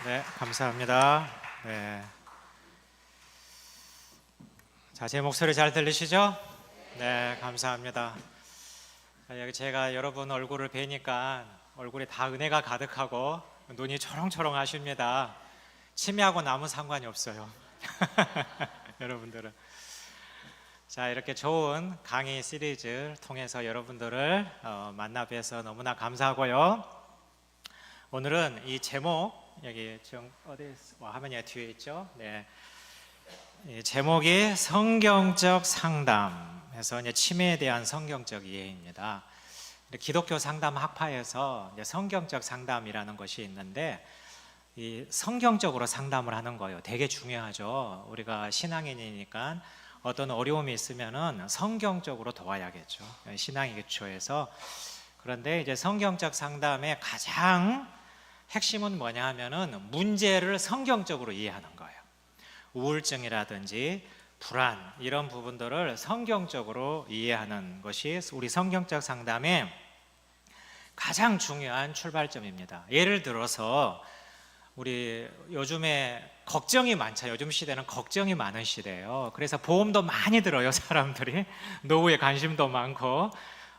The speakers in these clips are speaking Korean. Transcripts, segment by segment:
네, 감사합니다. 네. 자, 제 목소리 잘 들리시죠? 네, 감사합니다. 여기 제가 여러분 얼굴을 뵈니까 얼굴에 다 은혜가 가득하고 눈이 초롱초롱 하십니다. 치매하고는 아무 상관이 없어요. 여러분들은. 자, 이렇게 좋은 강의 시리즈를 통해서 여러분들을 만나 뵈서 너무나 감사하고요. 오늘은 이 제목, 여기 지금 어디 화면이 뒤에 있죠? 네. 이 제목이 성경적 상담에서 이제 치매에 대한 성경적 이해입니다. 기독교 상담 학파에서 이제 성경적 상담이라는 것이 있는데, 이 성경적으로 상담을 하는 거예요. 되게 중요하죠. 우리가 신앙인이니까 어떤 어려움이 있으면은 성경적으로 도와야겠죠. 신앙의 기초에서. 그런데 이제 성경적 상담의 가장 핵심은 뭐냐 하면은 문제를 성경적으로 이해하는 거예요. 우울증이라든지 불안 이런 부분들을 성경적으로 이해하는 것이 우리 성경적 상담의 가장 중요한 출발점입니다. 예를 들어서 우리 요즘에 걱정이 많죠. 요즘 시대는 걱정이 많은 시대예요. 그래서 보험도 많이 들어요. 사람들이 노후에 관심도 많고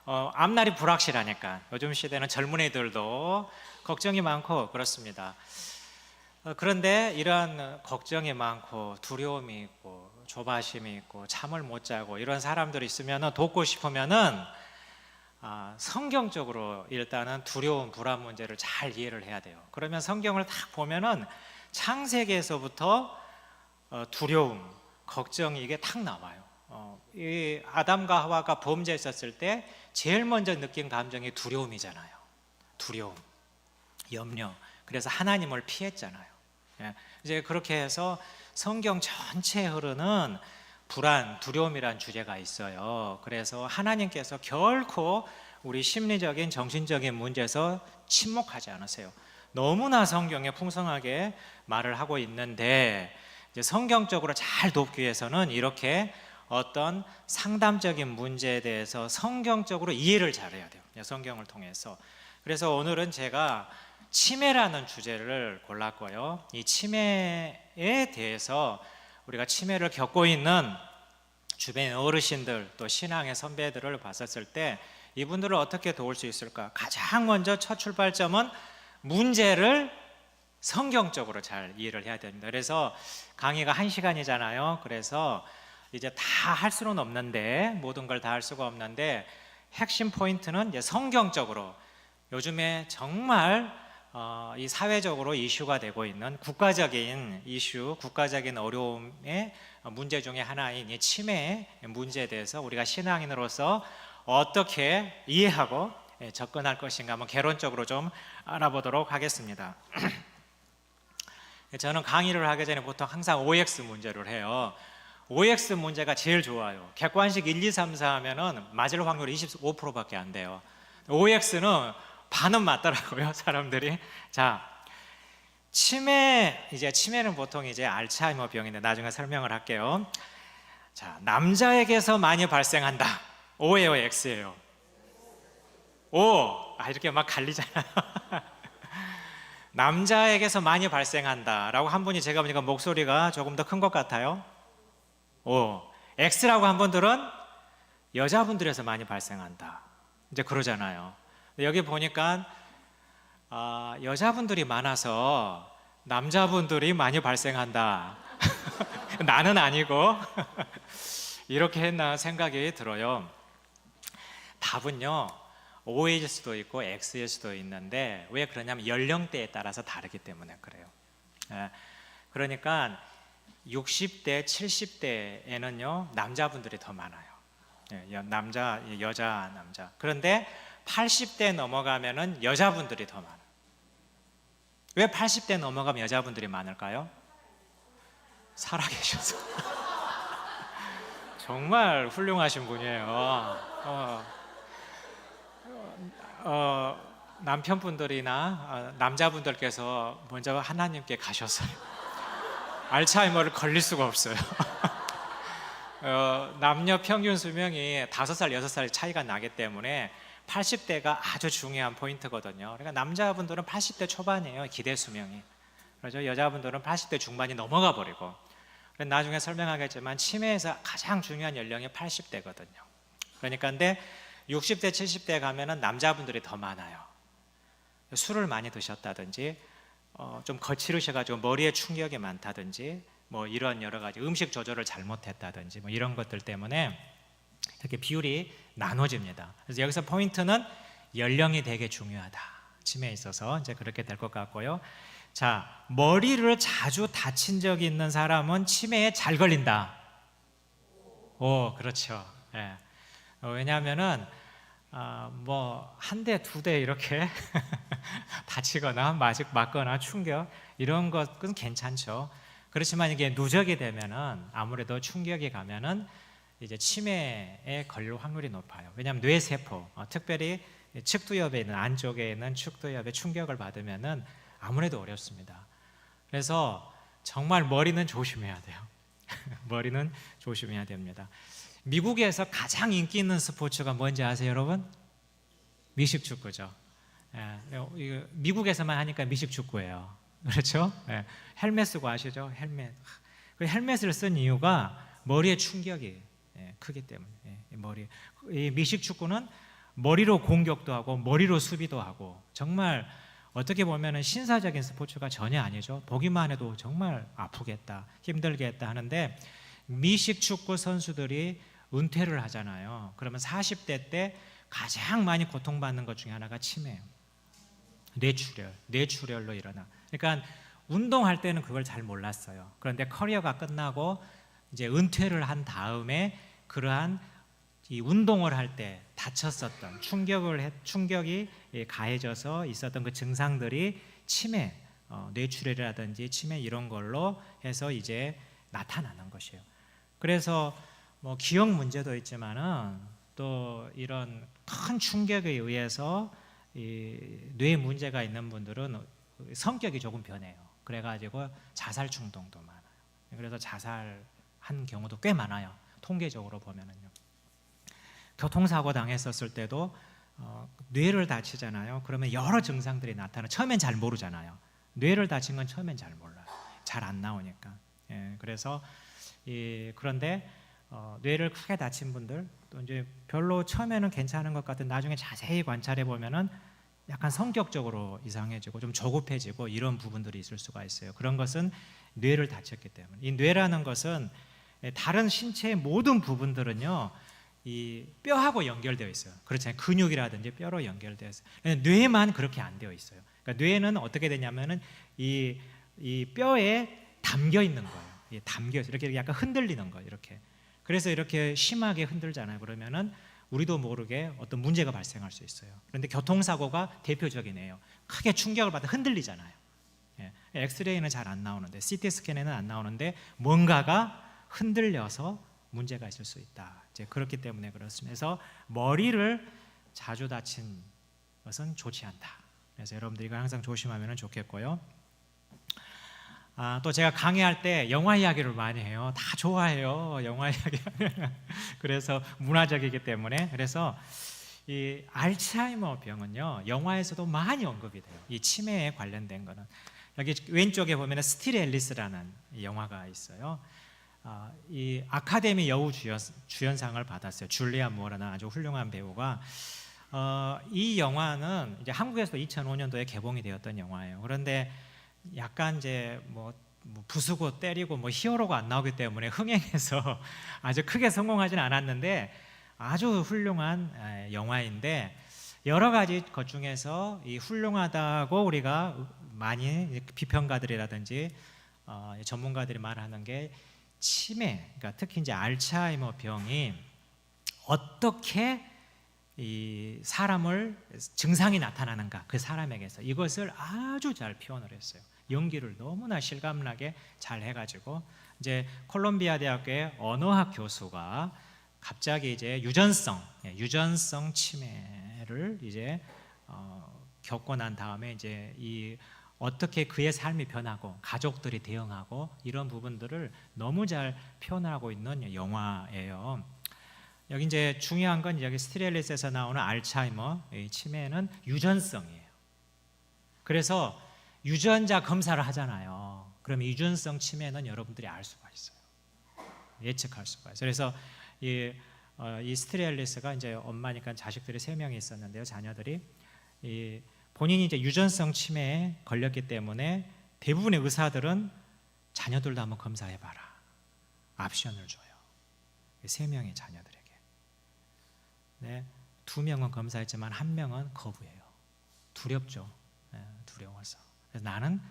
앞날이 불확실하니까 요즘 시대는 젊은이들도 걱정이 많고 그렇습니다. 그런데 이러한 걱정이 많고 두려움이 있고 조바심이 있고 잠을 못 자고 이런 사람들이 있으면 돕고 싶으면은 성경적으로 일단은 두려움, 불안 문제를 잘 이해를 해야 돼요. 그러면 성경을 딱 보면은 창세기에서부터 두려움, 걱정이 이게 탁 나와요. 이 아담과 하와가 범죄했었을 때 제일 먼저 느낀 감정이 두려움이잖아요. 두려움, 염려. 그래서 하나님을 피했잖아요. 이제 그렇게 해서 성경 전체에 흐르는 불안, 두려움이란 주제가 있어요. 그래서 하나님께서 결코 우리 심리적인, 정신적인 문제에서 침묵하지 않으세요. 너무나 성경에 풍성하게 말을 하고 있는데, 이제 성경적으로 잘 돕기 위해서는 이렇게 어떤 상담적인 문제에 대해서 성경적으로 이해를 잘해야 돼요. 성경을 통해서. 그래서 오늘은 제가 치매라는 주제를 골랐고요. 이 치매에 대해서 우리가 치매를 겪고 있는 주변 어르신들 또 신앙의 선배들을 봤었을 때 이분들을 어떻게 도울 수 있을까? 가장 먼저 첫 출발점은 문제를 성경적으로 잘 이해를 해야 됩니다. 그래서 강의가 1시간이잖아요. 그래서 이제 다 할 수는 없는데, 모든 걸 다 할 수가 없는데, 핵심 포인트는 이제 성경적으로 요즘에 정말 이 사회적으로 이슈가 되고 있는 국가적인 이슈, 국가적인 어려움의 문제 중에 하나인 이 치매의 문제에 대해서 우리가 신앙인으로서 어떻게 이해하고 접근할 것인가 한번 개론적으로 좀 알아보도록 하겠습니다. 저는 강의를 하기 전에 보통 항상 OX 문제를 해요. OX 문제가 제일 좋아요. 객관식 1, 2, 3, 4 하면은 맞을 확률이 25%밖에 안 돼요. OX는 반은 맞더라고요, 사람들이. 자, 치매는 보통 이제 알츠하이머 병인데 나중에 설명을 할게요. 자, 남자에게서 많이 발생한다. O예요, X예요? O. 이렇게 막 갈리잖아요. 남자에게서 많이 발생한다라고 한 분이 제가 보니까 목소리가 조금 더 큰 것 같아요. O. X라고 한 분들은 여자분들에서 많이 발생한다. 이제 그러잖아요. 여기 보니까 여자분들이 많아서 남자분들이 많이 발생한다. 나는 아니고 이렇게 했나 생각이 들어요. 답은요, O일 수도 있고 X일 수도 있는데 왜 그러냐면 연령대에 따라서 다르기 때문에 그래요. 그러니까 60대, 70대에는요 남자분들이 더 많아요. 남자, 여자, 남자. 그런데 80대 넘어가면은 여자분들이 더 많아요. 왜 80대 넘어가면 여자분들이 많을까요? 살아계셔서. 정말 훌륭하신 분이에요. 남편분들이나 남자분들께서 먼저 하나님께 가셨어요. 알츠하이머를 걸릴 수가 없어요. 남녀 평균 수명이 5살, 6살 차이가 나기 때문에 80대가 아주 중요한 포인트거든요. 그러니까 남자분들은 80대 초반이에요, 기대 수명이. 그렇죠? 여자분들은 80대 중반이 넘어가 버리고, 나중에 설명하겠지만 치매에서 가장 중요한 연령이 80대거든요. 그러니까 근데 60대, 70대 가면은 남자분들이 더 많아요. 술을 많이 드셨다든지, 좀 거칠으셔가지고 머리에 충격이 많다든지, 뭐 이런 여러 가지 음식 조절을 잘못했다든지, 뭐 이런 것들 때문에 이렇게 비율이 나눠집니다. 그래서 여기서 포인트는 연령이 되게 중요하다. 치매에 있어서 이제 그렇게 될 것 같고요. 자, 머리를 자주 다친 적이 있는 사람은 치매에 잘 걸린다. 오, 그렇죠. 예. 왜냐하면은 뭐 한 대, 두 대 이렇게 다치거나 맞거나 충격 이런 것은 괜찮죠. 그렇지만 이게 누적이 되면은 아무래도 충격이 가면은 이제 치매에 걸릴 확률이 높아요. 왜냐하면 뇌세포, 특별히 측두엽에 있는 안쪽에 있는 측두엽에 충격을 받으면은 아무래도 어렵습니다. 그래서 정말 머리는 조심해야 돼요. 머리는 조심해야 됩니다. 미국에서 가장 인기 있는 스포츠가 뭔지 아세요, 여러분? 미식축구죠. 예, 미국에서만 하니까 미식축구예요. 그렇죠? 예, 헬멧 쓰고 아시죠? 헬멧. 그 헬멧을 쓴 이유가 머리에 충격이 크기 때문에. 이 미식축구는 머리로 공격도 하고 머리로 수비도 하고 정말 어떻게 보면 신사적인 스포츠가 전혀 아니죠. 보기만 해도 정말 아프겠다, 힘들겠다 하는데 미식축구 선수들이 은퇴를 하잖아요. 그러면 40대 때 가장 많이 고통받는 것 중에 하나가 치매예요. 뇌출혈로 일어나. 그러니까 운동할 때는 그걸 잘 몰랐어요. 그런데 커리어가 끝나고 이제 은퇴를 한 다음에 그러한 이 운동을 할 때 다쳤었던 충격이 가해져서 있었던 그 증상들이 치매, 뇌출혈이라든지 치매 이런 걸로 해서 이제 나타나는 것이에요. 그래서 뭐 기억 문제도 있지만은 또 이런 큰 충격에 의해서 뇌 문제가 있는 분들은 성격이 조금 변해요. 그래가지고 자살 충동도 많아요. 그래서 자살한 경우도 꽤 많아요. 통계적으로 보면은요. 교통사고 당했었을 때도 뇌를 다치잖아요. 그러면 여러 증상들이 나타나. 처음엔 잘 모르잖아요. 뇌를 다친 건 처음엔 잘 몰라요. 잘 안 나오니까. 그래서 그런데 뇌를 크게 다친 분들 또 이제 별로 처음에는 괜찮은 것 같은 나중에 자세히 관찰해 보면은 약간 성격적으로 이상해지고 좀 조급해지고 이런 부분들이 있을 수가 있어요. 그런 것은 뇌를 다쳤기 때문에. 이 뇌라는 것은 다른 신체의 모든 부분들은요, 이 뼈하고 연결되어 있어요. 그렇잖아요. 근육이라든지 뼈로 연결되어 있어요. 뇌만 그렇게 안 되어 있어요. 그러니까 뇌는 어떻게 되냐면은 이 뼈에 담겨 있는 거예요. 담겨 있어요. 이렇게 약간 흔들리는 거예요. 이렇게. 그래서 이렇게 심하게 흔들잖아요. 그러면은 우리도 모르게 어떤 문제가 발생할 수 있어요. 그런데 교통사고가 대표적이네요. 크게 충격을 받아 흔들리잖아요. 엑스레이는 잘 안 나오는데, CT 스캔에는 안 나오는데 뭔가가 흔들려서 문제가 있을 수 있다. 이제 그렇기 때문에 그렇습니다. 그래서 머리를 자주 다친 것은 좋지 않다. 그래서 여러분들이 이거 항상 조심하면 좋겠고요. 또 제가 강의할 때 영화 이야기를 많이 해요. 다 좋아해요. 영화 이야기. 그래서 문화적이기 때문에. 그래서 이 알츠하이머 병은요, 영화에서도 많이 언급이 돼요. 이 치매에 관련된 거는. 여기 왼쪽에 보면 스틸 앨리스라는 영화가 있어요. 이 아카데미 여우 주연상을 받았어요. 줄리아 무어라는 아주 훌륭한 배우가. 이 영화는 이제 한국에서도 2005년도에 개봉이 되었던 영화예요. 그런데 약간 이제 뭐 부수고 때리고 뭐 히어로가 안 나오기 때문에 흥행해서 아주 크게 성공하지는 않았는데 아주 훌륭한 영화인데, 여러 가지 것 중에서 이 훌륭하다고 우리가 많이 비평가들이라든지 전문가들이 말하는 게 치매, 그러니까 특히 이제 알츠하이머 병이 어떻게 이 사람을 증상이 나타나는가, 그 사람에게서 이것을 아주 잘 표현을 했어요. 연기를 너무나 실감나게 잘 해가지고 이제 콜롬비아 대학교의 언어학 교수가 갑자기 이제 유전성 치매를 이제 겪고 난 다음에 이제 이 어떻게 그의 삶이 변하고 가족들이 대응하고 이런 부분들을 너무 잘 표현하고 있는 영화예요. 여기 이제 중요한 건 여기 스틸 앨리스에서 나오는 알츠하이머 치매는 유전성이에요. 그래서 유전자 검사를 하잖아요. 그럼 유전성 치매는 여러분들이 알 수가 있어요. 예측할 수가 있어요. 그래서 이 스트리앨리스가 이제 엄마니까 자식들이 3명이 있었는데요. 자녀들이 본인이 이제 유전성 치매에 걸렸기 때문에 대부분의 의사들은 자녀들도 한번 검사해봐라 옵션을 줘요. 3명의 자녀들에게. 네, 2명은 검사했지만 1명은 거부해요. 두렵죠. 네, 두려워서. 그래서 나는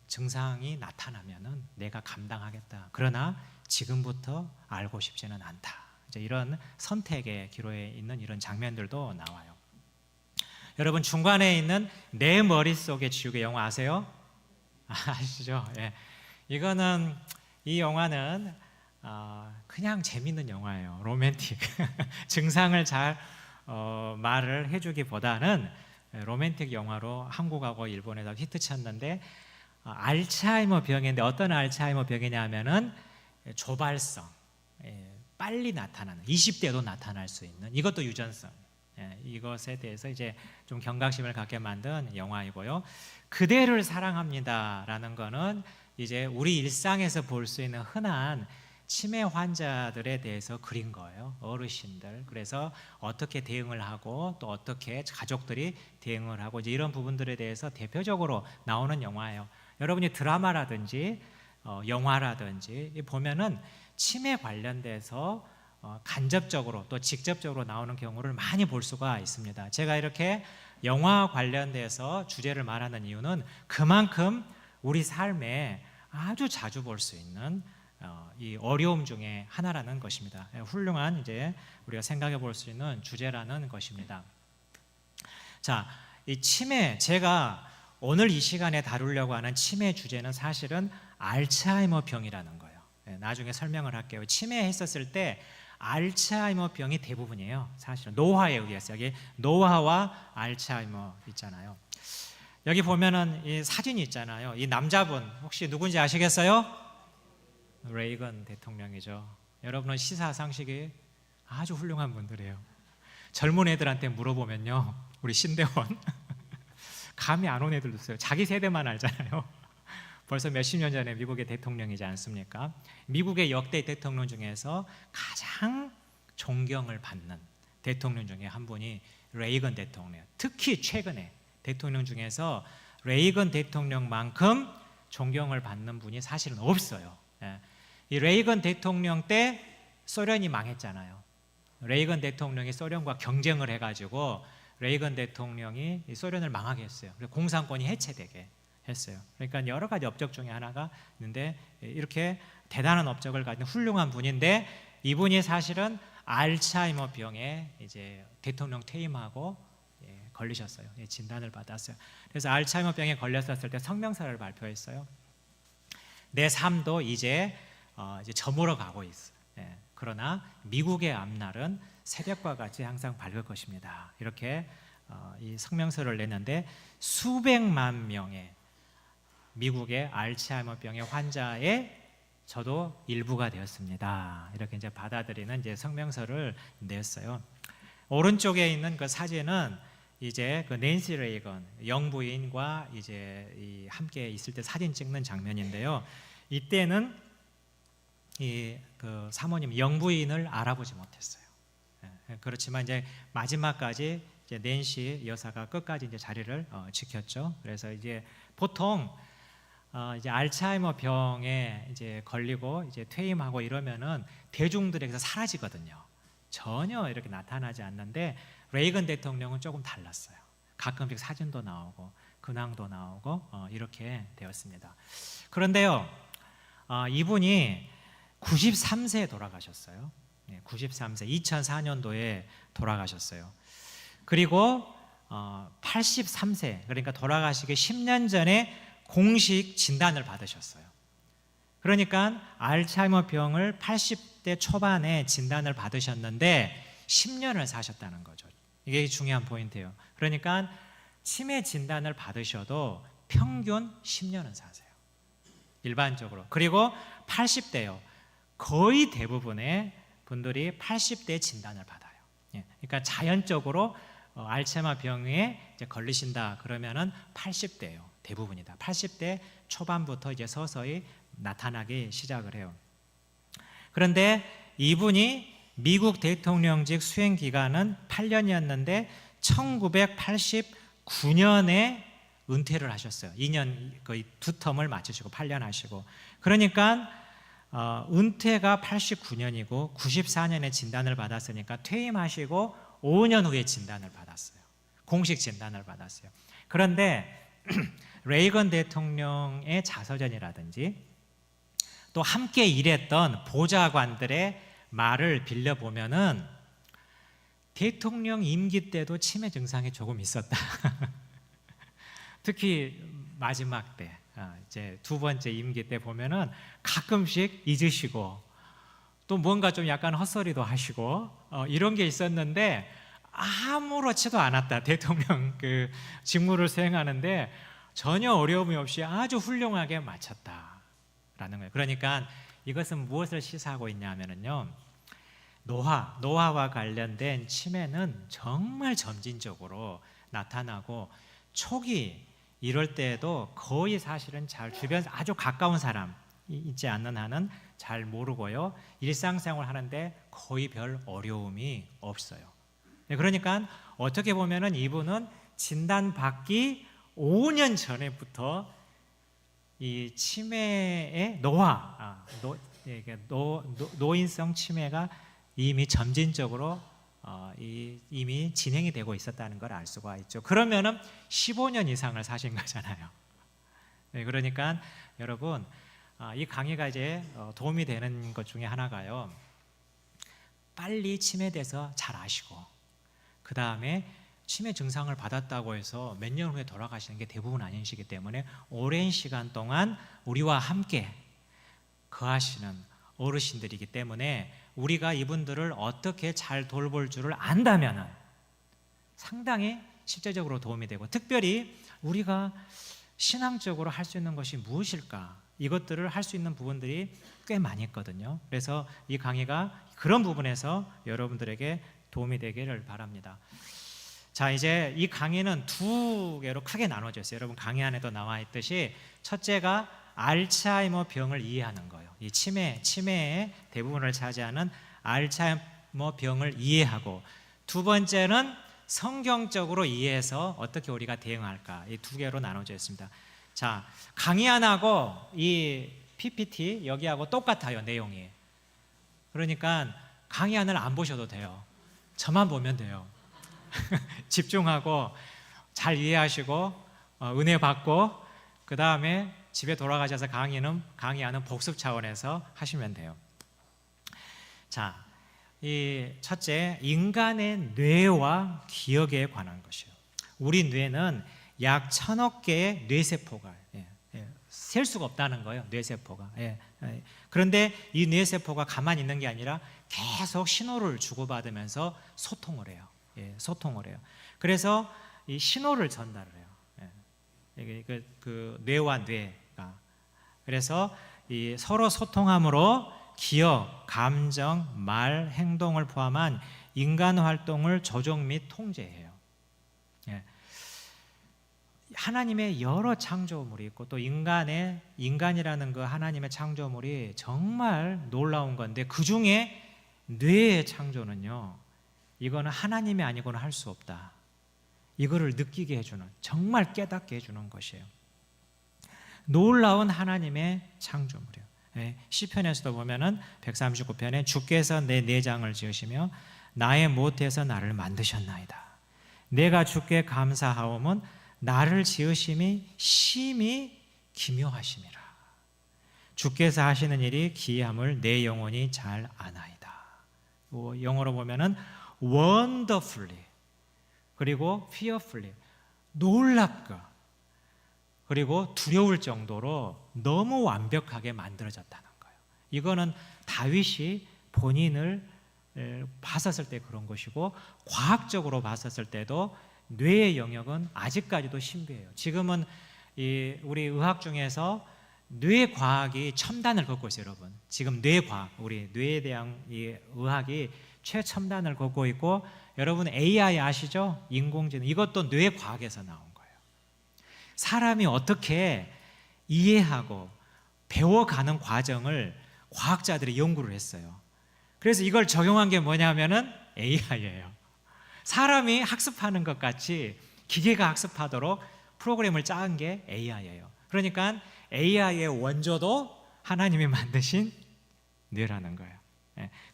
증상이 나타나면은 내가 감당하겠다. 그러나 지금부터 알고 싶지는 않다. 이제 이런 선택의 기로에 있는 이런 장면들도 나와요. 여러분 중간에 있는 내 머릿속의 지우개 영화 아세요? 아시죠? 예. 이거는 이 영화는 그냥 재밌는 영화예요. 로맨틱. 증상을 잘 말을 해주기보다는 로맨틱 영화로 한국하고 일본에서 히트쳤는데 알츠하이머 병인데 어떤 알츠하이머 병이냐면은 조발성, 빨리 나타나는 20대도 나타날 수 있는 이것도 유전성. 이것에 대해서 이제 좀 경각심을 갖게 만든 영화이고요. 그대를 사랑합니다라는 거는 이제 우리 일상에서 볼 수 있는 흔한 치매 환자들에 대해서 그린 거예요. 어르신들. 그래서 어떻게 대응을 하고 또 어떻게 가족들이 대응을 하고 이제 이런 부분들에 대해서 대표적으로 나오는 영화예요. 여러분이 드라마라든지 영화라든지 보면은 치매 관련돼서 간접적으로 또 직접적으로 나오는 경우를 많이 볼 수가 있습니다. 제가 이렇게 영화 관련돼서 주제를 말하는 이유는 그만큼 우리 삶에 아주 자주 볼 수 있는 이 어려움 중에 하나라는 것입니다. 훌륭한 이제 우리가 생각해 볼 수 있는 주제라는 것입니다. 자, 이 치매, 제가 오늘 이 시간에 다루려고 하는 치매 주제는 사실은 알츠하이머 병이라는 거예요. 나중에 설명을 할게요. 치매 했었을 때 알츠하이머 병이 대부분이에요. 사실은 노화에 의해서. 여기 노화와 알츠하이머 있잖아요. 여기 보면은 이 사진이 있잖아요. 이 남자분 혹시 누군지 아시겠어요? 레이건 대통령이죠. 여러분은 시사 상식이 아주 훌륭한 분들이에요. 젊은 애들한테 물어보면요, 우리 신대원 감이 안 온 애들도 있어요. 자기 세대만 알잖아요. 벌써 몇십 년 전에 미국의 대통령이지 않습니까? 미국의 역대 대통령 중에서 가장 존경을 받는 대통령 중에 한 분이 레이건 대통령. 특히 최근에 대통령 중에서 레이건 대통령만큼 존경을 받는 분이 사실은 없어요. 이 레이건 대통령 때 소련이 망했잖아요. 레이건 대통령이 소련과 경쟁을 해가지고 레이건 대통령이 소련을 망하게 했어요. 그래서 공산권이 해체되게 했어요. 그러니까 여러 가지 업적 중에 하나가 있는데 이렇게 대단한 업적을 가진 훌륭한 분인데 이분이 사실은 알츠하이머 병에 이제 대통령 퇴임하고 걸리셨어요. 진단을 받았어요. 그래서 알츠하이머 병에 걸렸었을 때 성명서를 발표했어요. 내 삶도 이제 저물어 가고 있어. 그러나 미국의 앞날은 새벽과 같이 항상 밝을 것입니다. 이렇게 이 성명서를 냈는데 수백만 명의 미국의 알츠하이머 병의 환자의 저도 일부가 되었습니다. 이렇게 이제 받아들이는 이제 성명서를 냈어요. 오른쪽에 있는 그 사진은 이제 그 낸시 레이건 영부인과 이제 함께 있을 때 사진 찍는 장면인데요. 이때는 이 그 사모님 영부인을 알아보지 못했어요. 그렇지만 이제 마지막까지 이제 낸시 여사가 끝까지 이제 자리를 지켰죠. 그래서 이제 보통 이제 알츠하이머 병에 이제 걸리고 이제 퇴임하고 이러면은 대중들에게서 사라지거든요. 전혀 이렇게 나타나지 않는데 레이건 대통령은 조금 달랐어요. 가끔씩 사진도 나오고 근황도 나오고 이렇게 되었습니다. 그런데요, 이분이 93세에 돌아가셨어요. 93세, 2004년도에 돌아가셨어요. 그리고 83세, 그러니까 돌아가시기 10년 전에 공식 진단을 받으셨어요. 그러니까 알츠하이머 병을 80대 초반에 진단을 받으셨는데 10년을 사셨다는 거죠. 이게 중요한 포인트예요. 그러니까 치매 진단을 받으셔도 평균 10년은 사세요. 일반적으로. 그리고 80대요. 거의 대부분의 분들이 80대 진단을 받아요. 그러니까 자연적으로 알츠하이머 병에 이제 걸리신다 그러면은 80대예요. 대부분이다. 80대 초반부터 이제 서서히 나타나기 시작을 해요. 그런데 이분이 미국 대통령직 수행 기간은 8년이었는데 1989년에 은퇴를 하셨어요. 2년 거의 두 텀을 마치시고 8년 하시고. 그러니까 은퇴가 89년이고 94년에 진단을 받았으니까 퇴임하시고 5년 후에 진단을 받았어요. 공식 진단을 받았어요. 그런데 레이건 대통령의 자서전이라든지 또 함께 일했던 보좌관들의 말을 빌려보면은 대통령 임기 때도 치매 증상이 조금 있었다. 특히 마지막 때, 이제 두 번째 임기 때 보면은 가끔씩 잊으시고 또 뭔가 좀 약간 헛소리도 하시고 이런 게 있었는데 아무렇지도 않았다. 대통령 그 직무를 수행하는데 전혀 어려움이 없이 아주 훌륭하게 마쳤다라는 거예요. 그러니까 이것은 무엇을 시사하고 있냐면요, 노화와 관련된 치매는 정말 점진적으로 나타나고 초기 이럴 때에도 거의 사실은 잘 주변 아주 가까운 사람 있지 않는 한은 잘 모르고요, 일상생활 하는데 거의 별 어려움이 없어요. 그러니까 어떻게 보면은 이분은 진단받기 5년 전에부터 이 치매의 노인성 치매가 이미 점진적으로 이미 진행이 되고 있었다는 걸 알 수가 있죠. 그러면은 15년 이상을 사신 거잖아요. 네, 그러니까 여러분 이 강의가 이제 도움이 되는 것 중에 하나가요, 빨리 치매에 대해서 잘 아시고 그 다음에 치매 증상을 받았다고 해서 몇 년 후에 돌아가시는 게 대부분 아니시기 때문에 오랜 시간 동안 우리와 함께 거하시는 어르신들이기 때문에 우리가 이분들을 어떻게 잘 돌볼 줄을 안다면 상당히 실제적으로 도움이 되고, 특별히 우리가 신앙적으로 할 수 있는 것이 무엇일까, 이것들을 할 수 있는 부분들이 꽤 많이 있거든요. 그래서 이 강의가 그런 부분에서 여러분들에게 도움이 되기를 바랍니다. 자, 이제 이 강의는 두 개로 크게 나눠져 있어요. 여러분 강의 안에도 나와 있듯이 첫째가 알츠하이머 병을 이해하는 거예요. 이 치매의 대부분을 차지하는 알츠하이머 병을 이해하고, 두 번째는 성경적으로 이해해서 어떻게 우리가 대응할까, 이 두 개로 나눠져 있습니다. 자, 강의 안하고 이 PPT 여기하고 똑같아요, 내용이. 그러니까 강의 안을 안 보셔도 돼요. 저만 보면 돼요. 집중하고 잘 이해하시고 은혜 받고 그 다음에 집에 돌아가셔서 강의하는 복습 차원에서 하시면 돼요. 자, 이 첫째, 인간의 뇌와 기억에 관한 것이에요. 우리 뇌는 약 1000억 개의 뇌세포가 셀 수가 없다는 거예요. 뇌세포가. 그런데 이 뇌세포가 가만히 있는 게 아니라 계속 신호를 주고받으면서 소통을 해요. 소통을 해요. 그래서 이 신호를 전달을 해요. 그 뇌와 뇌가. 그래서 이 서로 소통함으로 기억, 감정, 말, 행동을 포함한 인간 활동을 조정 및 통제해요. 하나님의 여러 창조물이 있고 또 인간이라는 그 하나님의 창조물이 정말 놀라운 건데, 그 중에 뇌의 창조는요, 이거는 하나님이 아니고는 할 수 없다. 이거를 느끼게 해주는, 정말 깨닫게 해주는 것이에요. 놀라운 하나님의 창조물이에요. 시편에서도 보면은 139편에 주께서 내 내장을 지으시며 나의 모태에서 나를 만드셨나이다. 내가 주께 감사하오면 나를 지으심이 심히 기묘하심이라. 주께서 하시는 일이 기이함을 내 영혼이 잘 아나이다. 영어로 보면은 wonderfully, 그리고 fearfully, 놀랍고 그리고 두려울 정도로 너무 완벽하게 만들어졌다는 거예요. 이거는 다윗이 본인을 봤었을 때 그런 것이고, 과학적으로 봤었을 때도 뇌의 영역은 아직까지도 신비해요. 지금은 우리 의학 중에서 뇌과학이 첨단을 걷고 있어요, 여러분. 지금 뇌과학, 우리 뇌에 대한 이 의학이 최첨단을 걷고 있고, 여러분 AI 아시죠? 인공지능, 이것도 뇌과학에서 나온 거예요. 사람이 어떻게 이해하고 배워가는 과정을 과학자들이 연구를 했어요. 그래서 이걸 적용한 게 뭐냐면은 AI예요. 사람이 학습하는 것 같이 기계가 학습하도록 프로그램을 짠 게 AI예요. 그러니까 AI의 원조도 하나님이 만드신 뇌라는 거예요.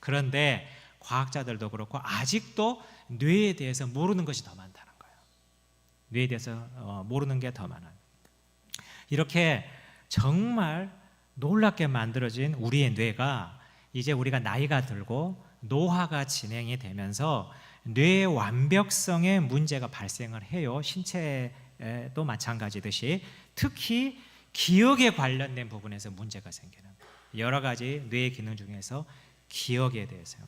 그런데 과학자들도 그렇고 아직도 뇌에 대해서 모르는 것이 더 많다는 거예요. 뇌에 대해서 모르는 게 더 많아요. 이렇게 정말 놀랍게 만들어진 우리의 뇌가 이제 우리가 나이가 들고 노화가 진행이 되면서 뇌의 완벽성에 문제가 발생을 해요. 신체도 마찬가지듯이 특히 기억에 관련된 부분에서 문제가 생기는 여러 가지 뇌의 기능 중에서 기억에 대해서요.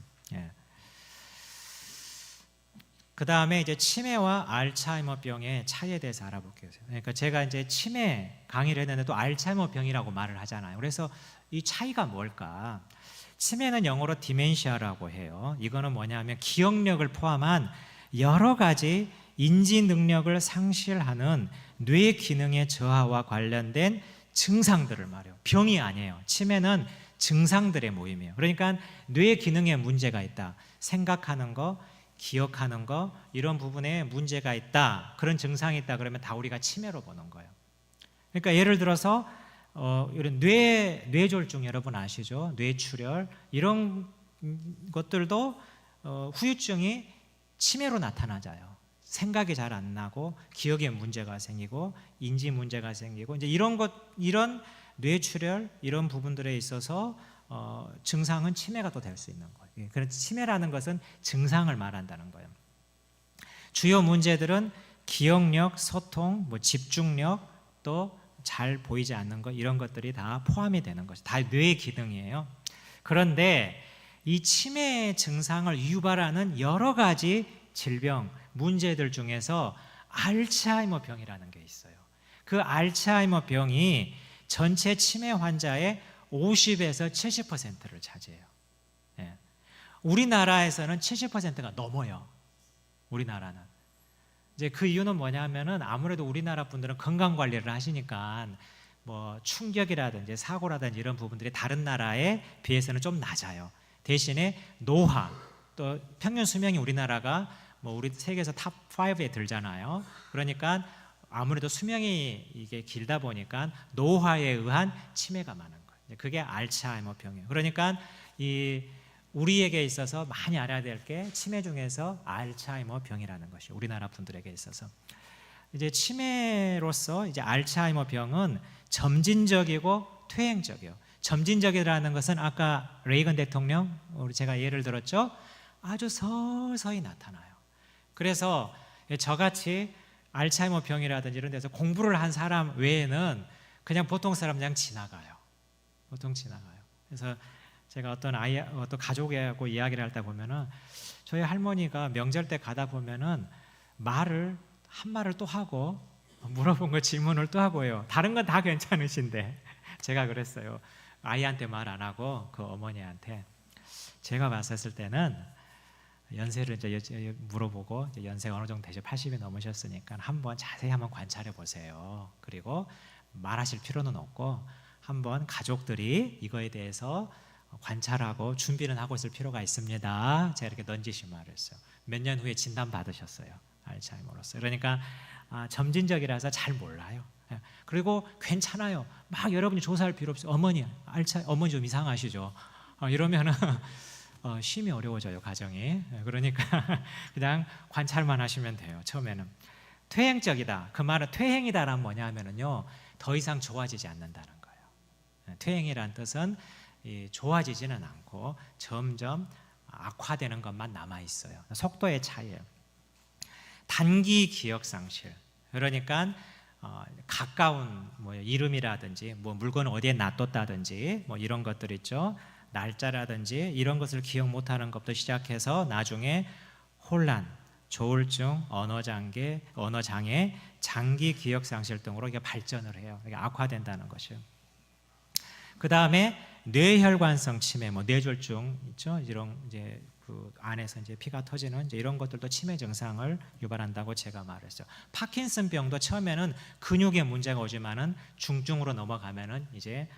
그 다음에 이제 치매와 알츠하이머병의 차이에 대해서 알아볼게요. 그러니까 제가 이제 치매 강의를 했는데 또 알츠하이머병이라고 말을 하잖아요. 그래서 이 차이가 뭘까? 치매는 영어로 디멘시아라고 해요. 이거는 뭐냐면 기억력을 포함한 여러 가지 인지 능력을 상실하는 뇌 기능의 저하와 관련된 증상들을 말해요. 병이 아니에요. 치매는 증상들의 모임이에요. 그러니까 뇌 기능에 문제가 있다. 생각하는 거, 기억하는 거 이런 부분에 문제가 있다. 그런 증상이 있다 그러면 다 우리가 치매로 보는 거예요. 그러니까 예를 들어서 이런 뇌졸중 여러분 아시죠? 뇌출혈 이런 것들도 후유증이 치매로 나타나져요. 생각이 잘 안 나고 기억에 문제가 생기고 인지 문제가 생기고 이제 이런 뇌출혈 이런 부분들에 있어서 증상은 치매가 또 될 수 있는 거예요. 그래서 치매라는 것은 증상을 말한다는 거예요. 주요 문제들은 기억력, 소통, 집중력 또 잘 보이지 않는 것 이런 것들이 다 포함이 되는 것이 다 뇌의 기능이에요. 그런데 이 치매 증상을 유발하는 여러 가지 질병, 문제들 중에서 알츠하이머 병이라는 게 있어요. 그 알츠하이머 병이 전체 치매 환자의 50에서 70%를 차지해요. 우리나라에서는 70%가 넘어요. 우리나라는. 이제 그 이유는 뭐냐면은 아무래도 우리나라 분들은 건강 관리를 하시니까 뭐 충격이라든지 사고라든지 이런 부분들이 다른 나라에 비해서는 좀 낮아요. 대신에 노화, 또 평균 수명이 우리나라가 뭐 우리 세계에서 탑 5에 들잖아요. 그러니까 아무래도 수명이 이게 길다 보니까 노화에 의한 치매가 많은 거예요. 그게 알츠하이머 병이에요. 그러니까 우리에게 있어서 많이 알아야 될 게 치매 중에서 알츠하이머 병이라는 것이 우리나라 분들에게 있어서 이제 치매로서 이제 알츠하이머 병은 점진적이고 퇴행적이에요. 점진적이라는 것은 아까 레이건 대통령 제가 예를 들었죠. 아주 서서히 나타나요. 그래서 저같이 알츠하이머 병이라든지 이런 데서 공부를 한 사람 외에는 그냥 보통 사람 그냥 지나가요. 보통 지나가요. 그래서 제가 어떤 가족하고 이야기를 할 때 보면은 저희 할머니가 명절 때 가다 보면은 한 말을 또 하고 물어본 거 질문을 또 하고요. 다른 건 다 괜찮으신데 제가 그랬어요. 아이한테 말 안 하고 그 어머니한테 제가 봤었을 때는 연세를 이제 물어보고 이제 연세가 어느 정도 되죠. 80이 넘으셨으니까 자세히 한번 관찰해 보세요. 그리고 말하실 필요는 없고 한번 가족들이 이거에 대해서 관찰하고 준비는 하고 있을 필요가 있습니다. 제가 이렇게 넌지시 말을 했어요. 몇 년 후에 진단 받으셨어요. 알츠하이머로서. 그러니까 점진적이라서 잘 몰라요. 그리고 괜찮아요. 막 여러분이 조사할 필요 없어요. 어머니 좀 이상하시죠. 이러면은 쉼이 어려워져요, 가정이. 그러니까 그냥 관찰만 하시면 돼요. 처음에는. 퇴행적이다. 그 말은 퇴행이다란 뭐냐면은요, 더 이상 좋아지지 않는다는 거예요. 퇴행이란 뜻은 좋아지지는 않고 점점 악화되는 것만 남아 있어요. 속도의 차이예요. 단기 기억 상실. 그러니까 가까운 이름이라든지 물건을 어디에 놔뒀다든지 이런 것들 있죠. 날짜라든지 이런 것을 기억 못하는 것부터 시작해서 나중에 혼란, 조울증, 언어장애, 장기 기억 상실 등으로 이게 발전을 해요. 이게 악화된다는 것이요. 그 다음에 뇌혈관성 치매, 뭐 뇌졸중 있죠. 이런 이제 그 안에서 이제 피가 터지는 이제 이런 것들도 치매 증상을 유발한다고 제가 말했죠. 파킨슨병도 처음에는 근육에 문제가 오지만은 중증으로 넘어가면은 이제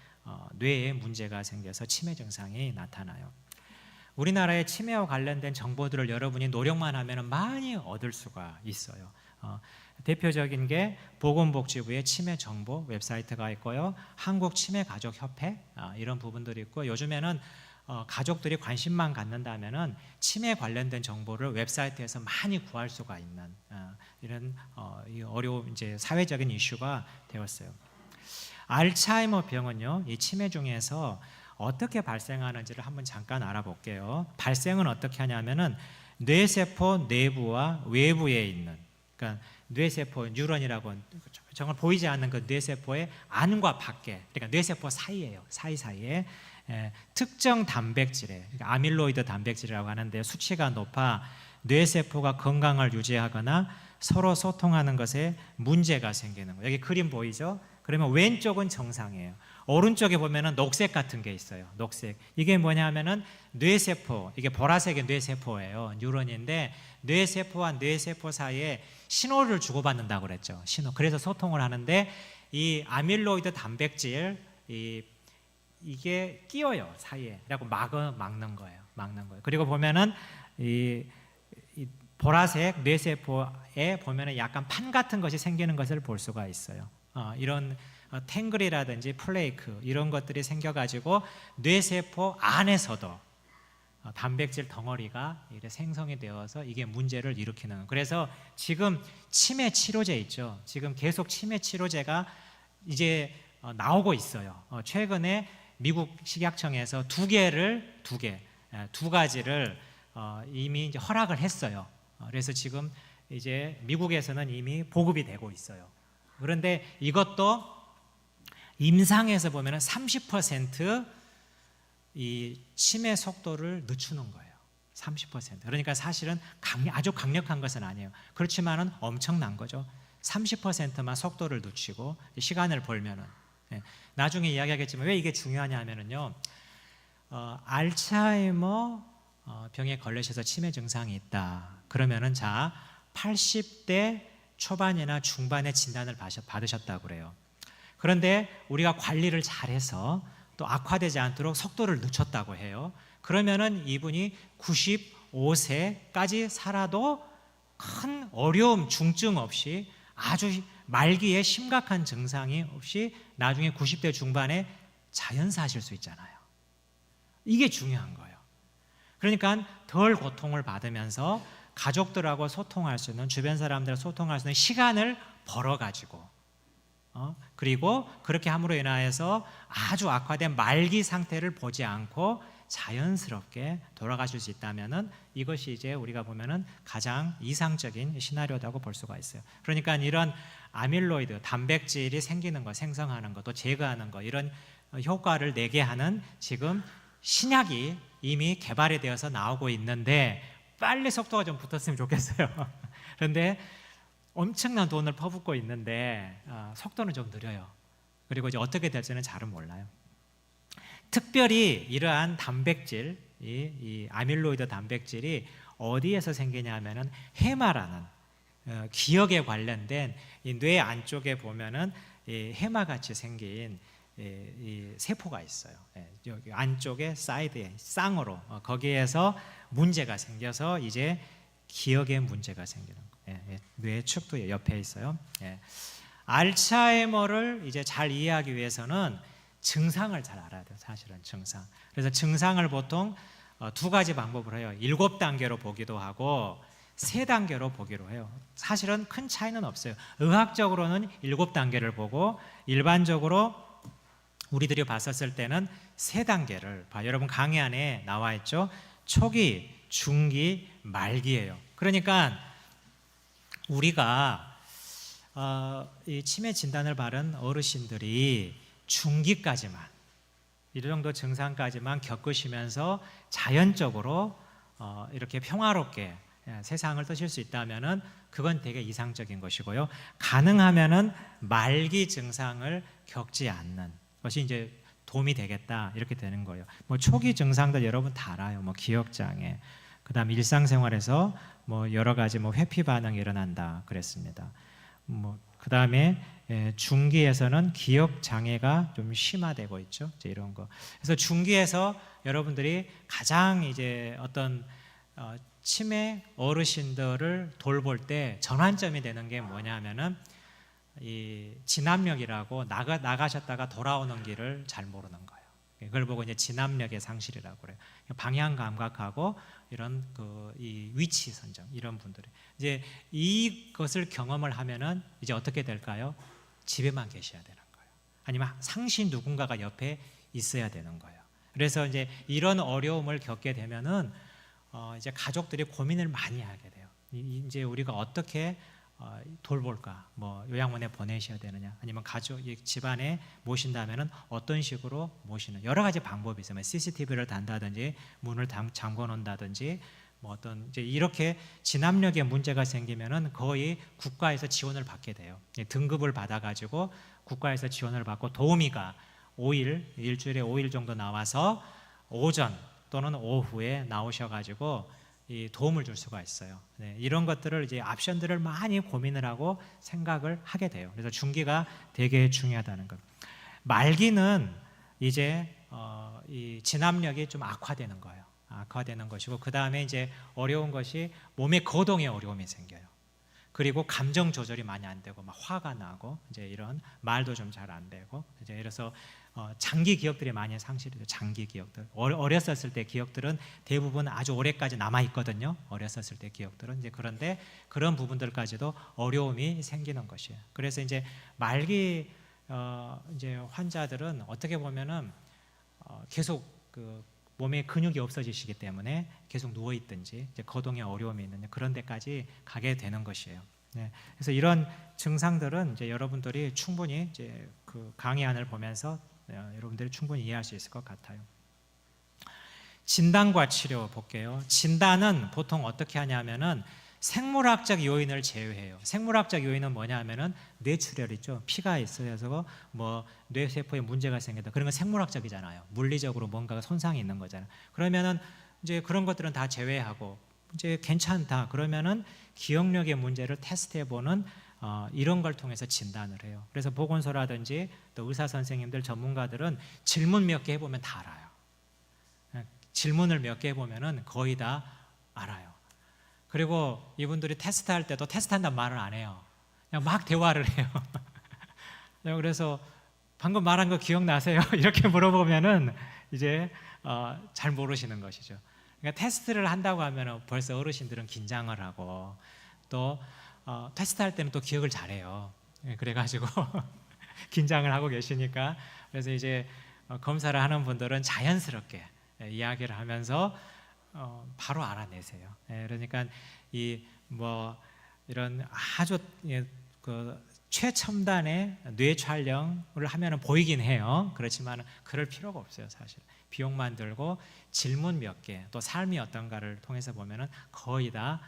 뇌에 문제가 생겨서 치매 증상이 나타나요. 우리나라의 치매와 관련된 정보들을 여러분이 노력만 하면은 많이 얻을 수가 있어요. 대표적인 게 보건복지부의 치매 정보 웹사이트가 있고요. 한국치매가족협회 이런 부분들이 있고, 요즘에는 가족들이 관심만 갖는다면은 치매 관련된 정보를 웹사이트에서 많이 구할 수가 있는 이런 어려운 이제 사회적인 이슈가 되었어요. 알츠하이머 병은요, 이 치매 중에서 어떻게 발생하는지를 한번 잠깐 알아볼게요. 발생은 어떻게 하냐면은 뇌세포 내부와 외부에 있는, 그러니까 뇌세포 뉴런이라고 정말 보이지 않는 그 뇌세포의 안과 밖에, 그러니까 뇌세포 사이에요. 사이사이에 특정 단백질에, 그러니까 아밀로이드 단백질이라고 하는데 수치가 높아 뇌세포가 건강을 유지하거나 서로 소통하는 것에 문제가 생기는 거예요. 여기 그림 보이죠? 그러면 왼쪽은 정상이에요. 오른쪽에 보면은 녹색 같은 게 있어요. 녹색. 이게 뭐냐면은 뇌세포, 이게 보라색의 뇌세포예요. 뉴런인데 뇌세포와 뇌세포 사이에 신호를 주고받는다고 그랬죠. 신호. 그래서 소통을 하는데 이 아밀로이드 단백질 이게 끼어요 사이에. 그래갖고 막는 거예요. 막는 거예요. 그리고 보면은 이 보라색 뇌세포에 보면은 약간 판 같은 것이 생기는 것을 볼 수가 있어요. 이런 탱글이라든지 플레이크 이런 것들이 생겨가지고 뇌세포 안에서도 단백질 덩어리가 이렇게 생성이 되어서 이게 문제를 일으키는 거예요. 그래서 지금 치매 치료제 있죠. 지금 계속 치매 치료제가 이제 나오고 있어요. 최근에 미국 식약청에서 두 가지를 이미 이제 허락을 했어요. 그래서 지금 이제 미국에서는 이미 보급이 되고 있어요. 그런데 이것도 임상에서 보면은 30% 이 치매 속도를 늦추는 거예요. 30%. 그러니까 사실은 아주 강력한 것은 아니에요. 그렇지만은 엄청난 거죠. 30%만 속도를 늦추고 시간을 벌면은. 나중에 이야기하겠지만 왜 이게 중요하냐면은요. 알츠하이머 병에 걸리셔서 치매 증상이 있다. 그러면은 자 80대 초반이나 중반에 진단을 받으셨다고 그래요. 그런데 우리가 관리를 잘해서 또 악화되지 않도록 속도를 늦췄다고 해요. 그러면은 이분이 95세까지 살아도 큰 어려움, 중증 없이 아주 말기에 심각한 증상이 없이 나중에 90대 중반에 자연사하실 수 있잖아요. 이게 중요한 거예요. 그러니까 덜 고통을 받으면서 가족들하고 소통할 수 있는, 주변 사람들과 소통할 수 있는 시간을 벌어가지고 그리고 그렇게 함으로 인하여서 아주 악화된 말기 상태를 보지 않고 자연스럽게 돌아가실 수 있다면은 이것이 이제 우리가 보면은 가장 이상적인 시나리오라고 볼 수가 있어요. 그러니까 이런 아밀로이드 단백질이 생기는 거, 생성하는 것, 또 제거하는 것, 이런 효과를 내게 하는 지금 신약이 이미 개발이 되어서 나오고 있는데 빨리 속도가 좀 붙었으면 좋겠어요. 그런데 엄청난 돈을 퍼붓고 있는데 속도는 좀 느려요. 그리고 이제 어떻게 될지는 잘은 몰라요. 특별히 이러한 단백질, 이 아밀로이드 단백질이 어디에서 생기냐면은 해마라는 기억에 관련된 이 뇌 안쪽에 보면은 이 해마같이 생긴 이 세포가 있어요. 여기 안쪽에 사이드에 쌍으로 거기에서 문제가 생겨서 이제 기억에 문제가 생기는 거예요. 뇌 축도 옆에 있어요. 알츠하이머를 이제 잘 이해하기 위해서는 증상을 잘 알아야 돼요. 사실은 증상. 그래서 증상을 보통 두 가지 방법을 해요. 7단계로 보기도 하고 3단계로 보기로 해요. 사실은 큰 차이는 없어요. 의학적으로는 7단계를 보고 일반적으로 우리들이 봤었을 때는 3단계를 봐요. 여러분 강의 안에 나와 있죠. 초기, 중기, 말기예요. 그러니까 우리가 이 치매 진단을 받은 어르신들이 중기까지만, 이 정도 증상까지만 겪으시면서 자연적으로 이렇게 평화롭게 세상을 떠실 수 있다면은 그건 되게 이상적인 것이고요. 가능하면은 말기 증상을 겪지 않는 것이 이제 도움이 되겠다 이렇게 되는 거예요. 뭐 초기 증상들 여러분 다 알아요. 뭐 기억장애, 그다음 일상생활에서 뭐 여러 가지 뭐 회피 반응이 일어난다 그랬습니다. 뭐 그다음에 중기에서는 기억 장애가 좀 심화되고 있죠. 이제 이런 거. 그래서 중기에서 여러분들이 가장 이제 어떤 치매 어르신들을 돌볼 때 전환점이 되는 게 뭐냐면은 이 진압력이라고 나가셨다가 돌아오는 길을 잘 모르는 거예요. 그걸 보고 이제 진압력의 상실이라고 그래요. 방향 감각하고 이런 이 위치 선정 이런 분들이 이제 이것을 경험을 하면은 이제 어떻게 될까요? 집에만 계셔야 되는 거예요. 아니면 상시 누군가가 옆에 있어야 되는 거예요. 그래서 이제 이런 어려움을 겪게 되면은 이제 가족들이 고민을 많이 하게 돼요. 이제 우리가 어떻게 돌볼까? 뭐 요양원에 보내셔야 되느냐? 아니면 가족 집안에 모신다면은 어떤 식으로 모시는 여러 가지 방법이 있어요. CCTV를 단다든지 문을 잠궈 놓는다든지 뭐 어떤 이제 이렇게 진압력에 문제가 생기면은 거의 국가에서 지원을 받게 돼요. 등급을 받아가지고 국가에서 지원을 받고 도우미가 5일 일주일에 5일 정도 나와서 오전 또는 오후에 나오셔가지고 이 도움을 줄 수가 있어요. 네, 이런 것들을 이제 옵션들을 많이 고민을 하고 생각을 하게 돼요. 그래서 중기가 되게 중요하다는 것. 말기는 이제 이 진압력이 좀 악화되는 거예요. 악화되는 것이고 그 다음에 이제 어려운 것이 몸의 거동에 어려움이 생겨요. 그리고 감정 조절이 많이 안 되고 막 화가 나고 이제 이런 말도 좀 잘 안 되고 이제 이래서 장기 기억들이 많이 상실이 돼요. 장기 기억들. 어렸었을 때 기억들은 대부분 아주 오래까지 남아 있거든요. 어렸었을 때 기억들은 이제 그런데 그런 부분들까지도 어려움이 생기는 것이에요. 그래서 이제 말기 이제 환자들은 어떻게 보면은 계속 그 몸에 근육이 없어지시기 때문에 계속 누워 있든지 이제 거동에 어려움이 있는 그런 데까지 가게 되는 것이에요. 네. 그래서 이런 증상들은 이제 여러분들이 충분히 이제 그 강의안을 보면서 여러분들이 충분히 이해할 수 있을 것 같아요. 진단과 치료 볼게요. 진단은 보통 어떻게 하냐면은 생물학적 요인을 제외해요. 생물학적 요인은 뭐냐면은 뇌출혈 있죠. 피가 있어서 뭐 뇌세포에 문제가 생긴다. 그런 건 생물학적이잖아요. 물리적으로 뭔가가 손상이 있는 거잖아요. 그러면은 이제 그런 것들은 다 제외하고 이제 괜찮다. 그러면은 기억력의 문제를 테스트해보는 이런 걸 통해서 진단을 해요. 그래서 보건소라든지 또 의사 선생님들 전문가들은 질문 몇 개 해보면 다 알아요. 질문을 몇 개 해보면은 거의 다 알아요. 그리고 이분들이 테스트할 때도 테스트한다는 말을 안 해요. 그냥 막 대화를 해요. 그래서 방금 말한 거 기억나세요? 이렇게 물어보면은 이제 잘 모르시는 것이죠. 그러니까 테스트를 한다고 하면 벌써 어르신들은 긴장을 하고 또 테스트할 때는 또 기억을 잘해요. 그래가지고 긴장을 하고 계시니까 그래서 이제 검사를 하는 분들은 자연스럽게 이야기를 하면서 바로 알아내세요. 그러니까 이 뭐 이런 아주 그 최첨단의 뇌 촬영을 하면은 보이긴 해요. 그렇지만 그럴 필요가 없어요, 사실. 비용만 들고 질문 몇 개, 또 삶이 어떤가를 통해서 보면은 거의 다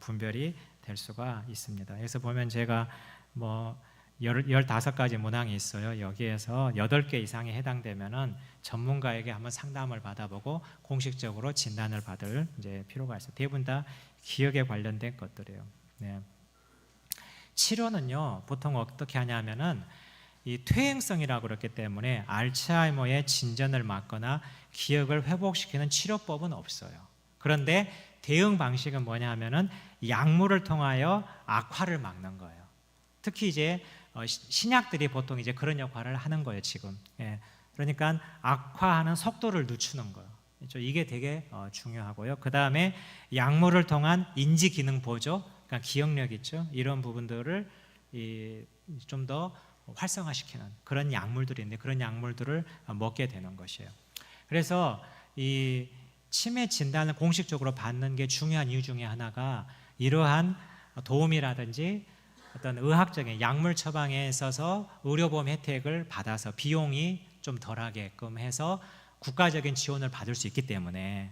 분별이 될 수가 있습니다. 그래서 보면 제가 뭐 15가지 문항이 있어요. 여기에서 8개 이상이 해당되면은 전문가에게 한번 상담을 받아보고 공식적으로 진단을 받을 이제 필요가 있어요. 대부분 다 기억에 관련된 것들이에요. 네. 치료는요, 보통 어떻게 하냐면은 이 퇴행성이라고 그랬기 때문에 알츠하이머의 진전을 막거나 기억을 회복시키는 치료법은 없어요. 그런데 대응 방식은 뭐냐 하면은 약물을 통하여 악화를 막는 거예요. 특히 이제 신약들이 보통 이제 그런 역할을 하는 거예요, 지금. 예. 그러니까 악화하는 속도를 늦추는 거예요. 이게 되게 중요하고요. 그 다음에 약물을 통한 인지 기능 보조, 그러니까 기억력 있죠. 이런 부분들을 좀 더 활성화시키는 그런 약물들이 있는데 그런 약물들을 먹게 되는 것이에요. 그래서 이 치매 진단을 공식적으로 받는 게 중요한 이유 중에 하나가 이러한 도움이라든지 어떤 의학적인 약물 처방에 있어서 의료보험 혜택을 받아서 비용이 좀 덜하게끔 해서 국가적인 지원을 받을 수 있기 때문에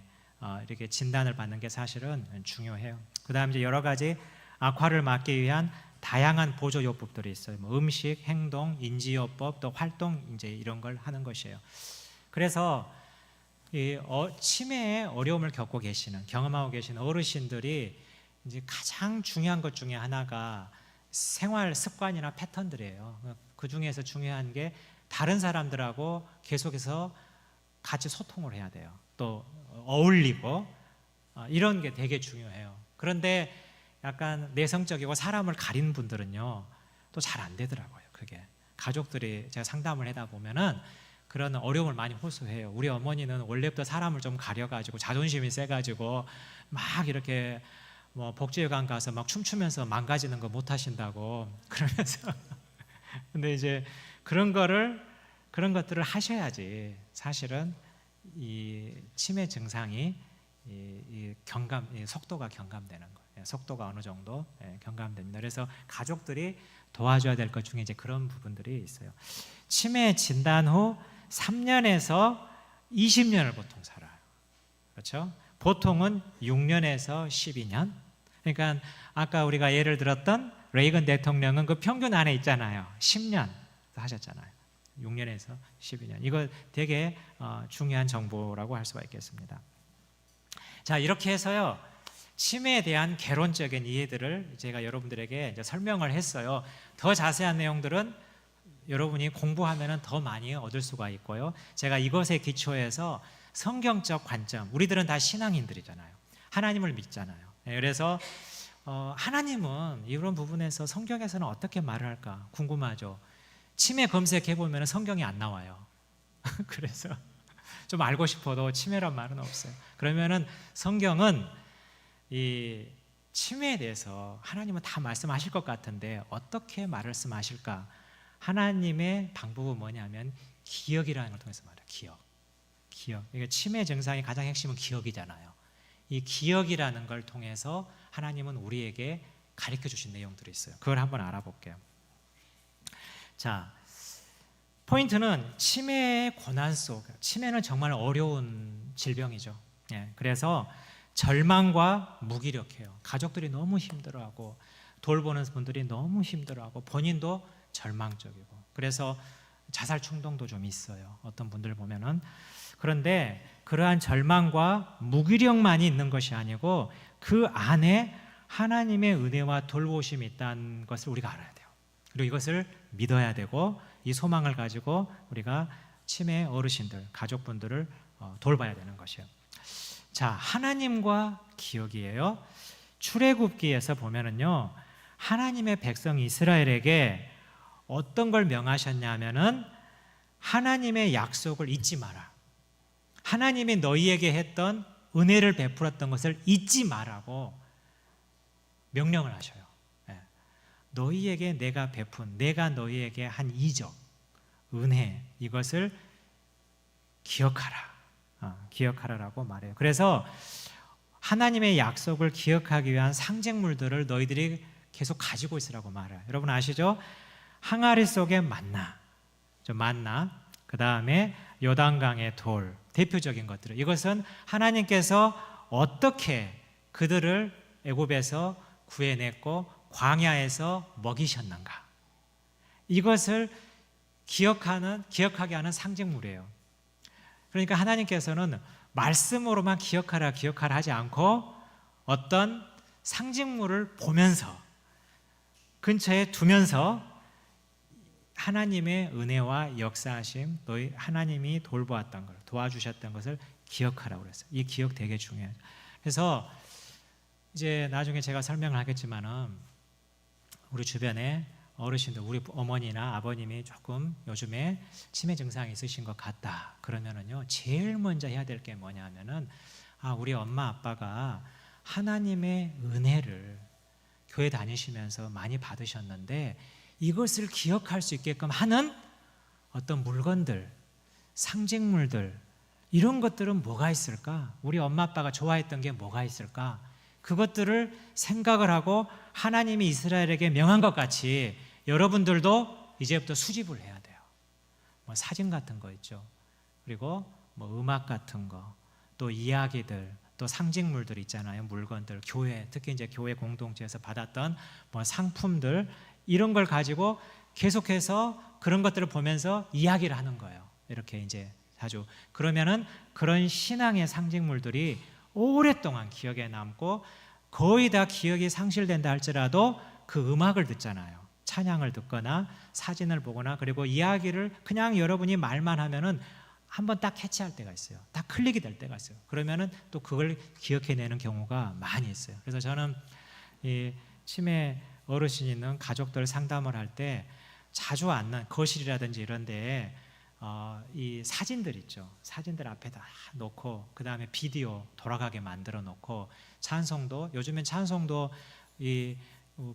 이렇게 진단을 받는 게 사실은 중요해요. 그 다음 이제 여러 가지 악화를 막기 위한 다양한 보조요법들이 있어요. 뭐 음식, 행동, 인지요법, 또 활동 이제 이런 걸 하는 것이에요. 그래서 이 치매에 어려움을 겪고 계시는, 경험하고 계시는 어르신들이 이제 가장 중요한 것 중에 하나가 생활 습관이나 패턴들이에요. 그 중에서 중요한 게 다른 사람들하고 계속해서 같이 소통을 해야 돼요. 또 어울리고 이런 게 되게 중요해요. 그런데 약간 내성적이고 사람을 가리는 분들은요 또 잘 안 되더라고요. 그게 가족들이 제가 상담을 하다 보면은 그런 어려움을 많이 호소해요. 우리 어머니는 원래부터 사람을 좀 가려가지고 자존심이 세가지고 막 이렇게 뭐 복지회관 가서 막 춤추면서 망가지는 거 못 하신다고 그러면서 근데 이제 그런 것들을 하셔야지 사실은 이 치매 증상이 이 속도가 경감되는 거예요. 속도가 어느 정도 경감됩니다. 그래서 가족들이 도와줘야 될 것 중에 이제 그런 부분들이 있어요. 치매 진단 후 3년에서 20년을 보통 살아요. 그렇죠? 보통은 6년에서 12년. 그러니까 아까 우리가 예를 들었던 레이건 대통령은 그 평균 안에 있잖아요. 10년 하셨잖아요. 6년에서 12년. 이거 되게 중요한 정보라고 할 수가 있겠습니다. 자, 이렇게 해서요. 치매에 대한 개론적인 이해들을 제가 여러분들에게 이제 설명을 했어요. 더 자세한 내용들은 여러분이 공부하면 더 많이 얻을 수가 있고요. 제가 이것에 기초해서 성경적 관점, 우리들은 다 신앙인들이잖아요. 하나님을 믿잖아요. 그래서 하나님은 이런 부분에서 성경에서는 어떻게 말을 할까 궁금하죠. 치매 검색해보면 성경이 안 나와요. 그래서 좀 알고 싶어도 치매란 말은 없어요. 그러면은 성경은 이 치매에 대해서 하나님은 다 말씀하실 것 같은데 어떻게 말씀하실까? 하나님의 방법은 뭐냐면 기억이라는 걸 통해서 말해요. 기억. 이게 치매 증상의 가장 핵심은 기억이잖아요. 이 기억이라는 걸 통해서 하나님은 우리에게 가르쳐 주신 내용들이 있어요. 그걸 한번 알아볼게요. 자, 포인트는 치매의 고난 속. 치매는 정말 어려운 질병이죠. 그래서 절망과 무기력해요. 가족들이 너무 힘들어하고 돌보는 분들이 너무 힘들어하고 본인도 절망적이고 그래서 자살 충동도 좀 있어요. 어떤 분들 보면은. 그런데 그러한 절망과 무기력만이 있는 것이 아니고 그 안에 하나님의 은혜와 돌보심이 있다는 것을 우리가 알아야 돼요. 그리고 이것을 믿어야 되고 이 소망을 가지고 우리가 치매 어르신들, 가족분들을 돌봐야 되는 것이에요. 자, 하나님과 기억이에요. 출애굽기에서 보면은요, 하나님의 백성 이스라엘에게 어떤 걸 명하셨냐면은 하나님의 약속을 잊지 마라. 하나님이 너희에게 했던 은혜를 베풀었던 것을 잊지 마라고 명령을 하셔요. 너희에게 내가 베푼, 내가 너희에게 한 이적, 은혜, 이것을 기억하라. 기억하라라고 말해요. 그래서 하나님의 약속을 기억하기 위한 상징물들을 너희들이 계속 가지고 있으라고 말해요. 여러분 아시죠? 항아리 속에 만나, 그 다음에 요단강의 돌, 대표적인 것들. 이것은 하나님께서 어떻게 그들을 애굽에서 구해냈고 광야에서 먹이셨는가, 이것을 기억하게 하는 상징물이에요. 그러니까 하나님께서는 말씀으로만 기억하라 하지 않고 어떤 상징물을 보면서 근처에 두면서 하나님의 은혜와 역사하심, 너희 하나님이 돌보았던 걸, 도와주셨던 것을 기억하라고 그랬어요. 이 기억 되게 중요해요. 그래서 이제 나중에 제가 설명을 하겠지만은 우리 주변에 어르신들, 우리 어머니나 아버님이 조금 요즘에 치매 증상이 있으신 것 같다 그러면은요, 제일 먼저 해야 될 게 뭐냐면은 우리 엄마 아빠가 하나님의 은혜를 교회 다니시면서 많이 받으셨는데 이것을 기억할 수 있게끔 하는 어떤 물건들, 상징물들, 이런 것들은 뭐가 있을까? 우리 엄마 아빠가 좋아했던 게 뭐가 있을까? 그것들을 생각을 하고 하나님이 이스라엘에게 명한 것 같이 여러분들도 이제부터 수집을 해야 돼요. 뭐 사진 같은 거 있죠. 그리고 뭐 음악 같은 거, 또 이야기들, 또 상징물들 있잖아요. 물건들, 교회, 특히 이제 교회 공동체에서 받았던 뭐 상품들, 이런 걸 가지고 계속해서 그런 것들을 보면서 이야기를 하는 거예요. 이렇게 이제 자주. 그러면은 그런 신앙의 상징물들이 오랫동안 기억에 남고, 거의 다 기억이 상실된다 할지라도 그 음악을 듣잖아요. 찬양을 듣거나 사진을 보거나, 그리고 이야기를 그냥 여러분이 말만 하면은 한번 딱 캐치할 때가 있어요. 딱 클릭이 될 때가 있어요. 그러면은 또 그걸 기억해내는 경우가 많이 있어요. 그래서 저는 이 치매 어르신 있는 가족들 상담을 할 때 자주 앉는 거실이라든지 이런 데에 이 사진들 있죠. 사진들 앞에다 놓고, 그 다음에 비디오 돌아가게 만들어 놓고, 찬송도, 요즘엔 찬송도 이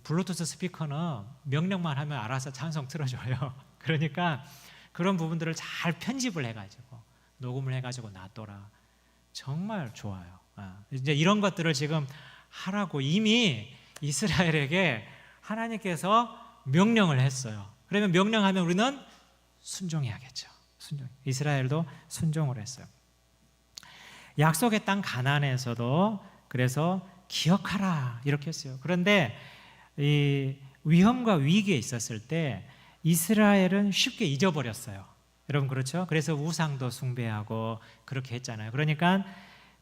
블루투스 스피커는 명령만 하면 알아서 찬송 틀어줘요. 그러니까 그런 부분들을 잘 편집을 해가지고 녹음을 해가지고 놔둬라. 정말 좋아요. 이제 이런 것들을 지금 하라고 이미 이스라엘에게 하나님께서 명령을 했어요. 그러면 명령하면 우리는 순종해야겠죠. 이스라엘도 순종을 했어요. 약속의 땅 가나안에서도 그래서 기억하라 이렇게 했어요. 그런데 이 위험과 위기에 있었을 때 이스라엘은 쉽게 잊어버렸어요. 여러분 그렇죠? 그래서 우상도 숭배하고 그렇게 했잖아요. 그러니까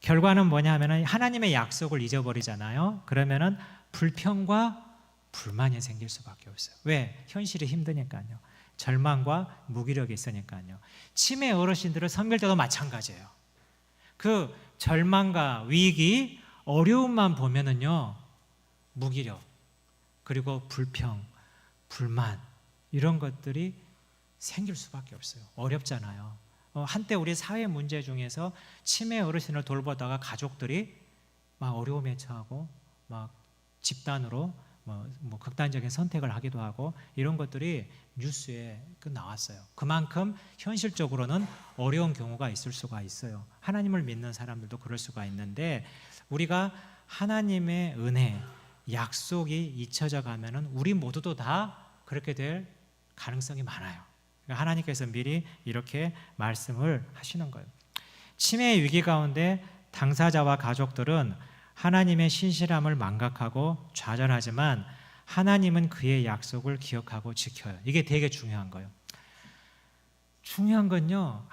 결과는 뭐냐 하면은 하나님의 약속을 잊어버리잖아요. 그러면은 불평과 불만이 생길 수밖에 없어요. 왜? 현실이 힘드니까요. 절망과 무기력이 있으니까요. 치매 어르신들을 섬길 때도 마찬가지예요. 그 절망과 위기, 어려움만 보면은요, 무기력, 그리고 불평, 불만, 이런 것들이 생길 수밖에 없어요. 어렵잖아요. 한때 우리 사회 문제 중에서 치매 어르신을 돌보다가 가족들이 막 어려움에 처하고 막 집단으로 뭐 극단적인 선택을 하기도 하고, 이런 것들이 뉴스에 나왔어요. 그만큼 현실적으로는 어려운 경우가 있을 수가 있어요. 하나님을 믿는 사람들도 그럴 수가 있는데, 우리가 하나님의 은혜, 약속이 잊혀져 가면은 우리 모두도 다 그렇게 될 가능성이 많아요. 하나님께서 미리 이렇게 말씀을 하시는 거예요. 치매의 위기 가운데 당사자와 가족들은 하나님의 신실함을 망각하고 좌절하지만 하나님은 그의 약속을 기억하고 지켜요. 이게 되게 중요한 거예요. 중요한 건요,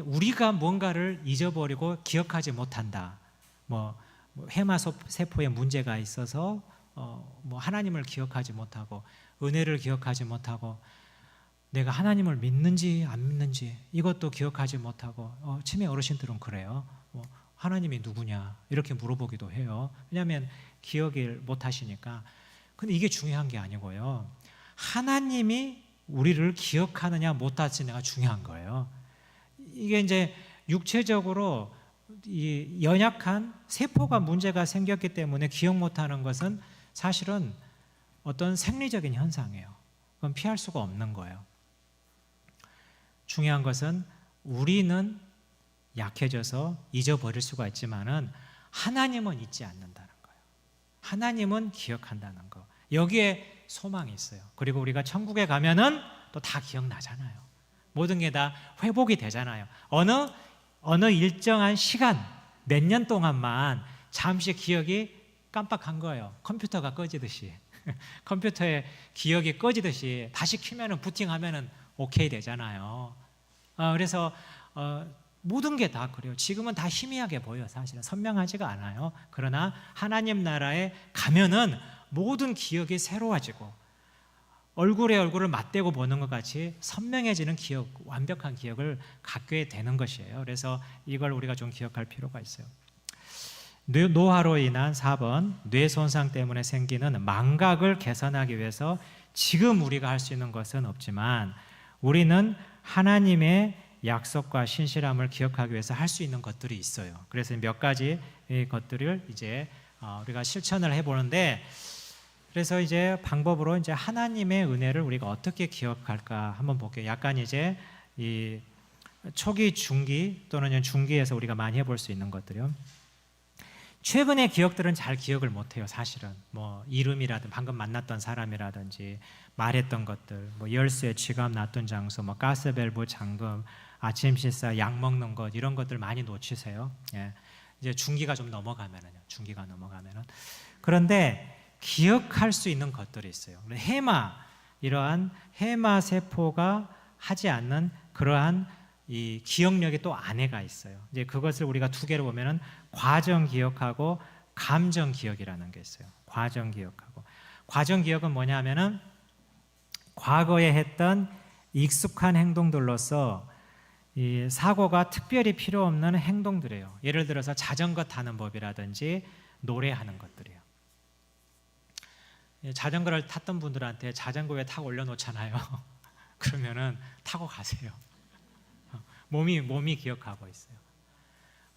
우리가 뭔가를 잊어버리고 기억하지 못한다. 해마세포에 문제가 있어서 하나님을 기억하지 못하고, 은혜를 기억하지 못하고, 내가 하나님을 믿는지 안 믿는지 이것도 기억하지 못하고, 치매 어르신들은 그래요. 하나님이 누구냐 이렇게 물어보기도 해요. 왜냐하면 기억을 못 하시니까. 근데 이게 중요한 게 아니고요, 하나님이 우리를 기억하느냐 못하느냐가 중요한 거예요. 이게 이제 육체적으로 이 연약한 세포가 문제가 생겼기 때문에 기억 못하는 것은 사실은 어떤 생리적인 현상이에요. 그건 피할 수가 없는 거예요. 중요한 것은 우리는 약해져서 잊어버릴 수가 있지만은 하나님은 잊지 않는다는 거예요. 하나님은 기억한다는 거. 여기에 소망이 있어요. 그리고 우리가 천국에 가면은 또 다 기억나잖아요. 모든 게 다 회복이 되잖아요. 어느 일정한 시간, 몇 년 동안만 잠시 기억이 깜빡한 거예요. 컴퓨터가 꺼지듯이. 컴퓨터에 기억이 꺼지듯이 다시 켜면은 부팅하면은 오케이 되잖아요. 그래서 모든 게 다 그래요. 지금은 다 희미하게 보여요. 사실은 선명하지가 않아요. 그러나 하나님 나라에 가면은 모든 기억이 새로워지고, 얼굴에 얼굴을 맞대고 보는 것 같이 선명해지는 기억, 완벽한 기억을 갖게 되는 것이에요. 그래서 이걸 우리가 좀 기억할 필요가 있어요. 노화로 인한 4번, 뇌 손상 때문에 생기는 망각을 개선하기 위해서 지금 우리가 할 수 있는 것은 없지만 우리는 하나님의 약속과 신실함을 기억하기 위해서 할 수 있는 것들이 있어요. 그래서 몇 가지 것들을 이제 우리가 실천을 해보는데, 그래서 이제 방법으로 이제 하나님의 은혜를 우리가 어떻게 기억할까 한번 볼게요. 약간 이제 이 초기, 중기 또는 중기에서 우리가 많이 해볼 수 있는 것들이요. 최근의 기억들은 잘 기억을 못해요. 사실은 이름이라든지 방금 만났던 사람이라든지 말했던 것들, 열쇠, 지갑 놔둔 장소, 가스밸브 잠금, 아침 식사, 약 먹는 것, 이런 것들 많이 놓치세요. 예. 이제 중기가 좀 넘어가면은요. 중기가 넘어가면은. 그런데 기억할 수 있는 것들이 있어요. 이러한 해마 세포가 하지 않는 그러한 이 기억력이 또 안에가 있어요. 이제 그것을 우리가 두 개로 보면은 과정 기억하고 감정 기억이라는 게 있어요. 과정 기억하고. 과정 기억은 뭐냐면은 과거에 했던 익숙한 행동들로서 이 사고가 특별히 필요 없는 행동들이에요. 예를 들어서 자전거 타는 법이라든지 노래하는 것들이에요. 자전거를 탔던 분들한테 자전거에 타고 올려놓잖아요. 그러면은 타고 가세요. 몸이 기억하고 있어요.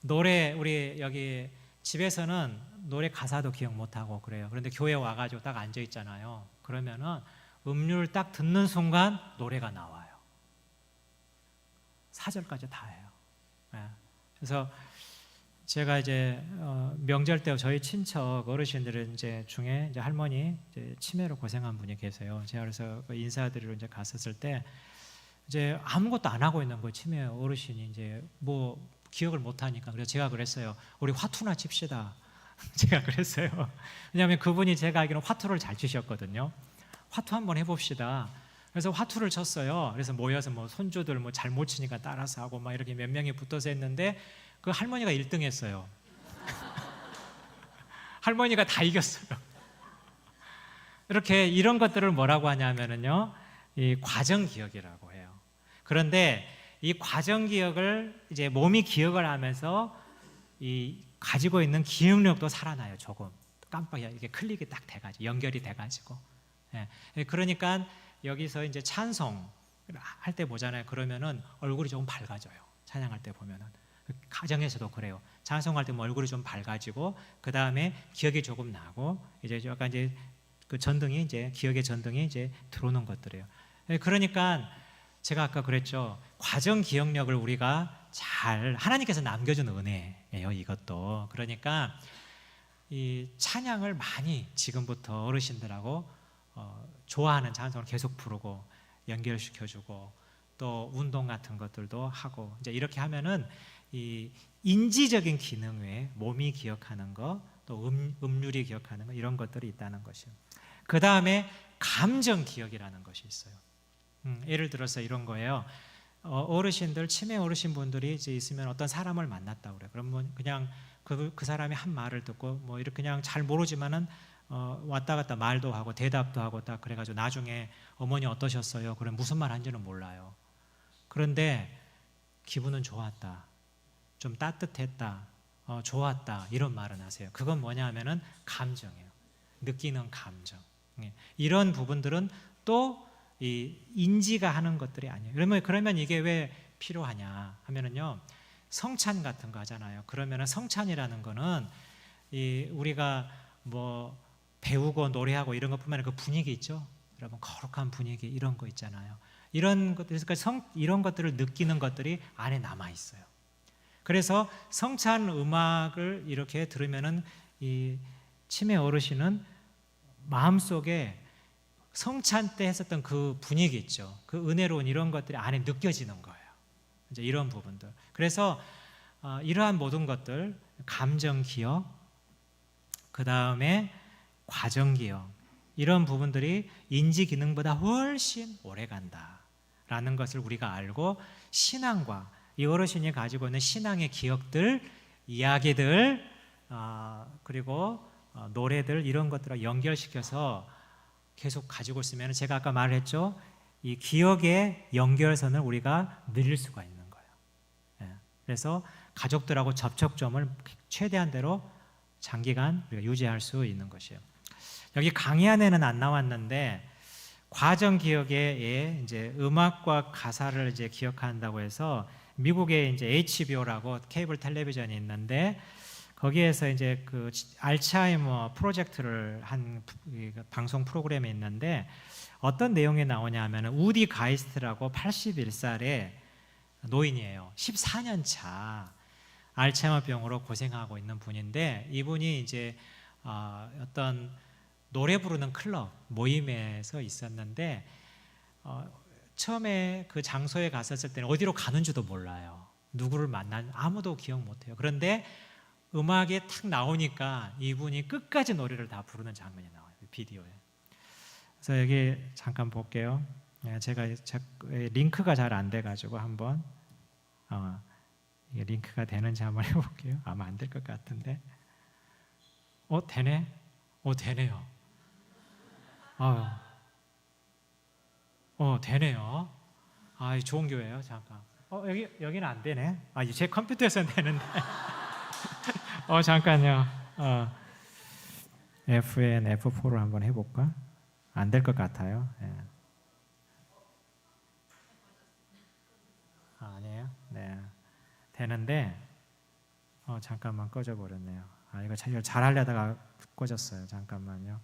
노래, 우리 여기 집에서는 노래 가사도 기억 못하고 그래요. 그런데 교회 와가지고 딱 앉아 있잖아요. 그러면은 음률 딱 듣는 순간 노래가 나와요. 4절까지 다 해요. 그래서 제가 이제 명절 때 저희 친척 어르신들 이제 중에 이제 할머니 이제 치매로 고생한 분이 계세요. 제가 그래서 인사드리러 이제 갔었을 때 이제 아무것도 안 하고 있는 거예요. 치매 어르신이 이제 뭐 기억을 못 하니까. 그래서 제가 그랬어요. 우리 화투나 칩시다. 제가 그랬어요. 왜냐하면 그분이 제가 알기로는 화투를 잘 치셨거든요. 화투 한번 해봅시다. 그래서 화투를 쳤어요. 그래서 모여서 뭐 손주들 뭐 잘 못 치니까 따라서 하고 막 이렇게 몇 명이 붙어서 했는데 그 할머니가 1등 했어요. 할머니가 다 이겼어요. 이렇게 이런 것들을 뭐라고 하냐면은요, 이 과정 기억이라고 해요. 그런데 이 과정 기억을 이제 몸이 기억을 하면서 이 가지고 있는 기억력도 살아나요. 조금 깜빡이야 이게 클릭이 딱 돼가지고 연결이 돼가지고. 그러니까 여기서 이제 찬송 할 때 보잖아요. 그러면은 얼굴이 조금 밝아져요. 찬양할 때 보면은 가정에서도 그래요. 찬송할 때 얼굴이 좀 밝아지고 그 다음에 기억이 조금 나고 이제 약간 이제 그 전등이 이제 기억의 전등이 이제 들어오는 것들이에요. 그러니까 제가 아까 그랬죠. 과정 기억력을 우리가 잘 하나님께서 남겨준 은혜예요. 이것도. 그러니까 이 찬양을 많이 지금부터 어르신들하고 좋아하는 찬송을 계속 부르고 연결시켜주고 또 운동 같은 것들도 하고 이제 이렇게 하면은 이 인지적인 기능 외에 몸이 기억하는 거 또 음률이 기억하는 거 이런 것들이 있다는 것이요. 그 다음에 감정 기억이라는 것이 있어요. 예를 들어서 이런 거예요. 어르신들 치매 어르신 분들이 이제 있으면 어떤 사람을 만났다 그래요. 그러면 그냥 그 사람이 한 말을 듣고 뭐 이렇게 그냥 잘 모르지만은 왔다 갔다 말도 하고 대답도 하고 딱 그래가지고 나중에 어머니 어떠셨어요? 그럼 무슨 말 한지는 몰라요. 그런데 기분은 좋았다, 좀 따뜻했다, 좋았다 이런 말은 하세요. 그건 뭐냐 하면은 감정이에요. 느끼는 감정. 이런 부분들은 또 이 인지가 하는 것들이 아니에요. 그러면 이게 왜 필요하냐 하면은요, 성찬 같은 거 하잖아요. 그러면은 성찬이라는 거는 이 우리가 뭐 배우고 노래하고 이런 것뿐만 아니라 그 분위기 있죠. 여러분 거룩한 분위기 이런 거 있잖아요. 이런 것들, 그러니까 이런 것들을 느끼는 것들이 안에 남아 있어요. 그래서 성찬 음악을 이렇게 들으면은 이 치매 어르신은 마음속에 성찬 때 했었던 그 분위기 있죠. 그 은혜로운 이런 것들이 안에 느껴지는 거예요. 이제 이런 부분들. 그래서 이러한 모든 것들, 감정 기억, 그 다음에 과정 기억, 이런 부분들이 인지 기능보다 훨씬 오래 간다라는 것을 우리가 알고 신앙과 이 어르신이 가지고 있는 신앙의 기억들, 이야기들, 그리고 노래들 이런 것들을 연결시켜서 계속 가지고 있으면 제가 아까 말했죠. 이 기억의 연결선을 우리가 늘릴 수가 있는 거예요. 그래서 가족들하고 접촉점을 최대한대로 장기간 우리가 유지할 수 있는 것이에요. 여기 강의 안에는 안 나왔는데 과정 기억에 이제 음악과 가사를 이제 기억한다고 해서 미국에 이제 HBO라고 케이블 텔레비전이 있는데 거기에서 이제 그 알츠하이머 프로젝트를 한 방송 프로그램이 있는데 어떤 내용이 나오냐 하면 우디 가이스트라고 81살의 노인이에요. 14년 차 알츠하이머병으로 고생하고 있는 분인데 이분이 이제 어떤 노래 부르는 클럽 모임에서 있었는데 처음에 그 장소에 갔었을 때는 어디로 가는지도 몰라요. 누구를 만난 아무도 기억 못해요. 그런데 음악이 탁 나오니까 이분이 끝까지 노래를 다 부르는 장면이 나와요, 비디오에. 그래서 여기 잠깐 볼게요. 제가 링크가 잘 안 돼가지고 한번 이게 링크가 되는지 한번 해볼게요. 아마 안 될 것 같은데. 되네? 되네요. 되네요. 좋은 교회예요. 잠깐. 여기는 안 되네. 제 컴퓨터에서는 되는데. 잠깐요. FN F4로 한번 해볼까? 안 될 것 같아요. 아니에요? 네. 되는데 잠깐만 꺼져 버렸네요. 이거 잘 하려다가 꺼졌어요. 잠깐만요.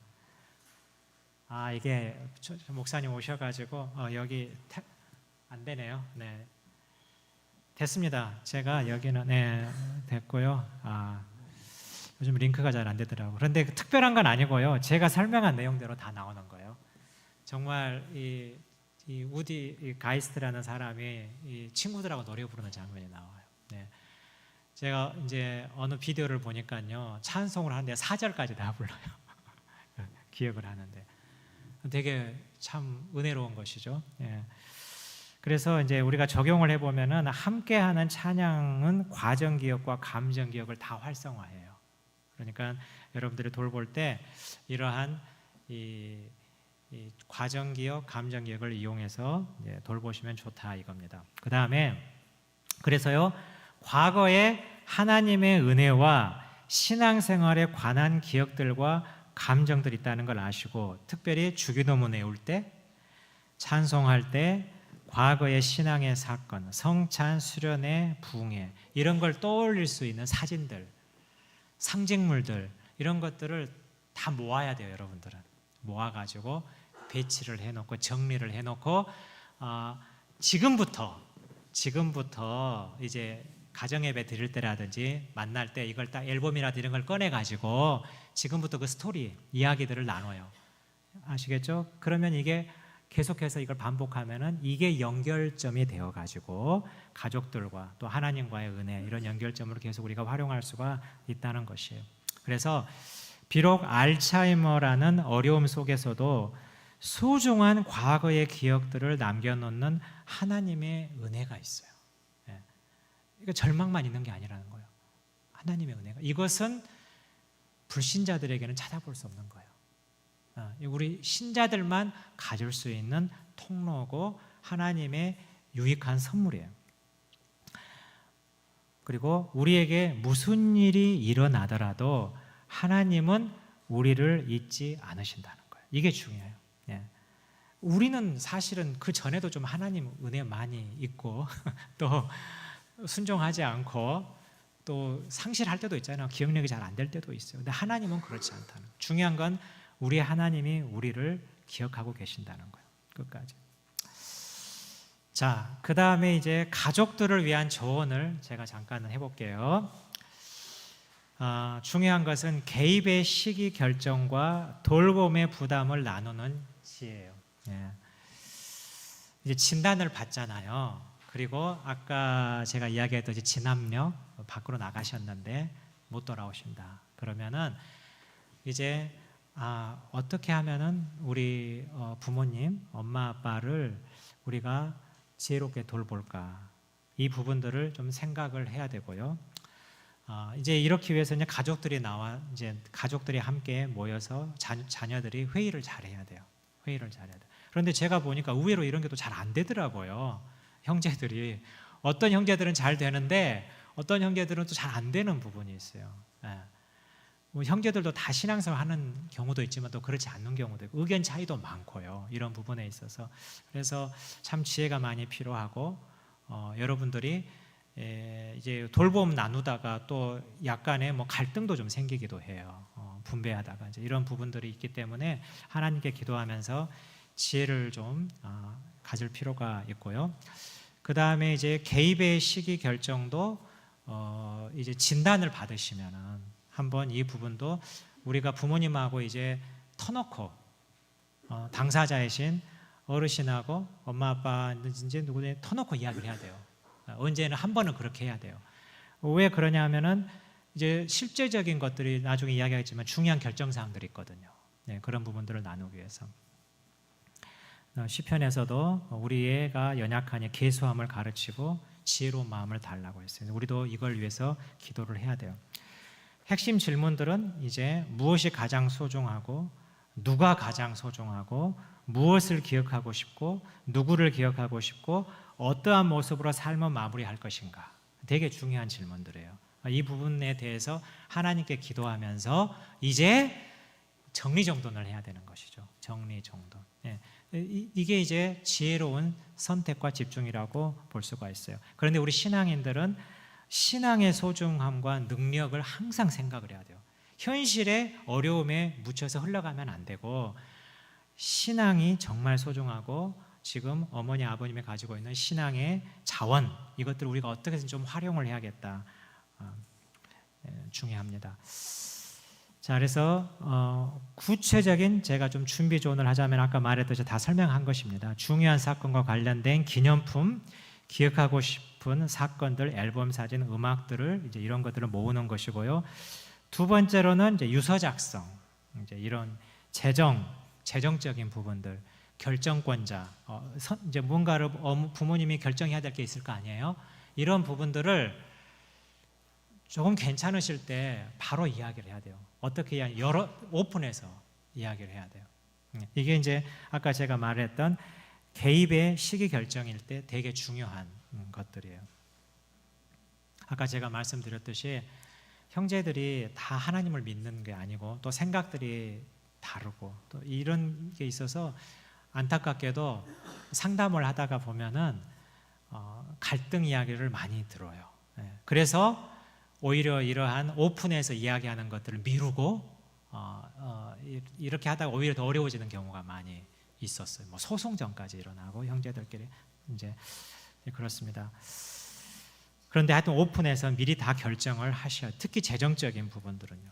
이게 목사님 오셔가지고 여기 안 되네요. 네, 됐습니다. 제가 여기는 됐고요. 요즘 링크가 잘 안 되더라고요. 그런데 특별한 건 아니고요. 제가 설명한 내용대로 다 나오는 거예요. 정말 이 우디 가이스트라는 사람이 이 친구들하고 노래 부르는 장면이 나와요. 네. 제가 이제 어느 비디오를 보니까요, 찬송을 하는데 4절까지 다 불러요. 기억을 하는데 되게 참 은혜로운 것이죠. 그래서 이제 우리가 적용을 해보면은 함께하는 찬양은 과정 기억과 감정 기억을 다 활성화해요. 그러니까 여러분들이 돌볼 때 이러한 이 과정 기억, 감정 기억을 이용해서 돌보시면 좋다 이겁니다. 그 다음에 그래서요, 과거에 하나님의 은혜와 신앙생활에 관한 기억들과 감정들이 있다는 걸 아시고, 특별히 주기도문 외울 때, 찬송할 때, 과거의 신앙의 사건, 성찬, 수련회, 부흥회 이런 걸 떠올릴 수 있는 사진들, 상징물들 이런 것들을 다 모아야 돼요. 여러분들은 모아가지고 배치를 해놓고 정리를 해놓고 지금부터 이제 가정예배 드릴 때라든지 만날 때 이걸 딱 앨범이라든지 이런 걸 꺼내가지고 지금부터 그 스토리, 이야기들을 나눠요. 아시겠죠? 그러면 이게 계속해서 이걸 반복하면은 이게 연결점이 되어가지고 가족들과 또 하나님과의 은혜, 이런 연결점으로 계속 우리가 활용할 수가 있다는 것이에요. 그래서 비록 알츠하이머라는 어려움 속에서도 소중한 과거의 기억들을 남겨놓는 하나님의 은혜가 있어요. 이거 절망만 있는 게 아니라는 거예요. 하나님의 은혜가, 이것은 불신자들에게는 찾아볼 수 없는 거예요. 우리 신자들만 가질 수 있는 통로고 하나님의 유익한 선물이에요. 그리고 우리에게 무슨 일이 일어나더라도 하나님은 우리를 잊지 않으신다는 거예요. 이게 중요해요. 우리는 사실은 그 전에도 좀 하나님 은혜 많이 있고 또 순종하지 않고 또 상실할 때도 있잖아요. 기억력이 잘 안 될 때도 있어요. 근데 하나님은 그렇지 않다는 거예요. 중요한 건 우리 하나님이 우리를 기억하고 계신다는 거예요. 끝까지. 자, 그 다음에 이제 가족들을 위한 조언을 제가 잠깐 해볼게요. 중요한 것은 개입의 시기 결정과 돌봄의 부담을 나누는 지혜예요. 이제 진단을 받잖아요. 그리고 아까 제가 이야기했던 진압력, 밖으로 나가셨는데 못 돌아오신다. 그러면은 이제 어떻게 하면은 우리 부모님, 엄마 아빠를 우리가 지혜롭게 돌볼까, 이 부분들을 좀 생각을 해야 되고요. 이제 이렇게 위해서 이제 가족들이 함께 모여서 자녀들이 회의를 잘해야 돼요. 회의를 잘해야 돼요. 그런데 제가 보니까 의외로 이런 게 또 잘 안 되더라고요. 형제들이, 어떤 형제들은 잘 되는데 어떤 형제들은 또 잘 안 되는 부분이 있어요. 뭐 형제들도 다 신앙생활 하는 경우도 있지만 또 그렇지 않는 경우도 있고 의견 차이도 많고요. 이런 부분에 있어서 그래서 참 지혜가 많이 필요하고 여러분들이 이제 돌봄 나누다가 또 약간의 뭐 갈등도 좀 생기기도 해요. 분배하다가 이제 이런 부분들이 있기 때문에 하나님께 기도하면서 지혜를 좀 가질 필요가 있고요. 그 다음에 이제 개입의 시기 결정도 이제 진단을 받으시면은 한번 이 부분도 우리가 부모님하고 이제 터놓고 당사자이신 어르신하고 엄마 아빠든지 누구든지 터놓고 이야기를 해야 돼요. 언제는 한 번은 그렇게 해야 돼요. 왜 그러냐 하면은 이제 실제적인 것들이 나중에 이야기하겠지만 중요한 결정사항들이 있거든요. 네, 그런 부분들을 나누기 위해서. 시편에서도 우리가 연약하니 계수함을 가르치고 지혜로운 마음을 달라고 했어요. 우리도 이걸 위해서 기도를 해야 돼요. 핵심 질문들은 이제 무엇이 가장 소중하고, 누가 가장 소중하고, 무엇을 기억하고 싶고, 누구를 기억하고 싶고, 어떠한 모습으로 삶을 마무리할 것인가. 되게 중요한 질문들이에요. 이 부분에 대해서 하나님께 기도하면서 이제 정리정돈을 해야 되는 것이죠. 정리정돈. 예. 이게 이제 지혜로운 선택과 집중이라고 볼 수가 있어요. 그런데 우리 신앙인들은 신앙의 소중함과 능력을 항상 생각을 해야 돼요. 현실의 어려움에 묻혀서 흘러가면 안 되고, 신앙이 정말 소중하고 지금 어머니 아버님이 가지고 있는 신앙의 자원, 이것들을 우리가 어떻게든 좀 활용을 해야겠다. 중요합니다. 자, 그래서 구체적인 제가 좀 준비 조언을 하자면 아까 말했듯이 다 설명한 것입니다. 중요한 사건과 관련된 기념품, 기억하고 싶은 사건들, 앨범 사진, 음악들을 이제 이런 것들을 모으는 것이고요. 두 번째로는 이제 유서 작성, 이제 이런 재정적인 부분들, 결정권자, 이제 뭔가를 부모님이 결정해야 될 게 있을 거 아니에요. 이런 부분들을 조금 괜찮으실 때 바로 이야기를 해야 돼요. 어떻게 오픈해서 이야기를 해야 돼요. 이게 이제 아까 제가 말했던 개입의 시기 결정일 때 되게 중요한 것들이에요. 아까 제가 말씀드렸듯이 형제들이 다 하나님을 믿는 게 아니고 또 생각들이 다르고 또 이런 게 있어서 안타깝게도 상담을 하다가 보면은 갈등 이야기를 많이 들어요. 그래서 오히려 이러한 오픈해서 이야기하는 것들을 미루고 이렇게 하다가 오히려 더 어려워지는 경우가 많이 있었어요. 뭐 소송전까지 일어나고 형제들끼리 이제 그렇습니다. 그런데 하여튼 오픈해서 미리 다 결정을 하셔야, 특히 재정적인 부분들은요.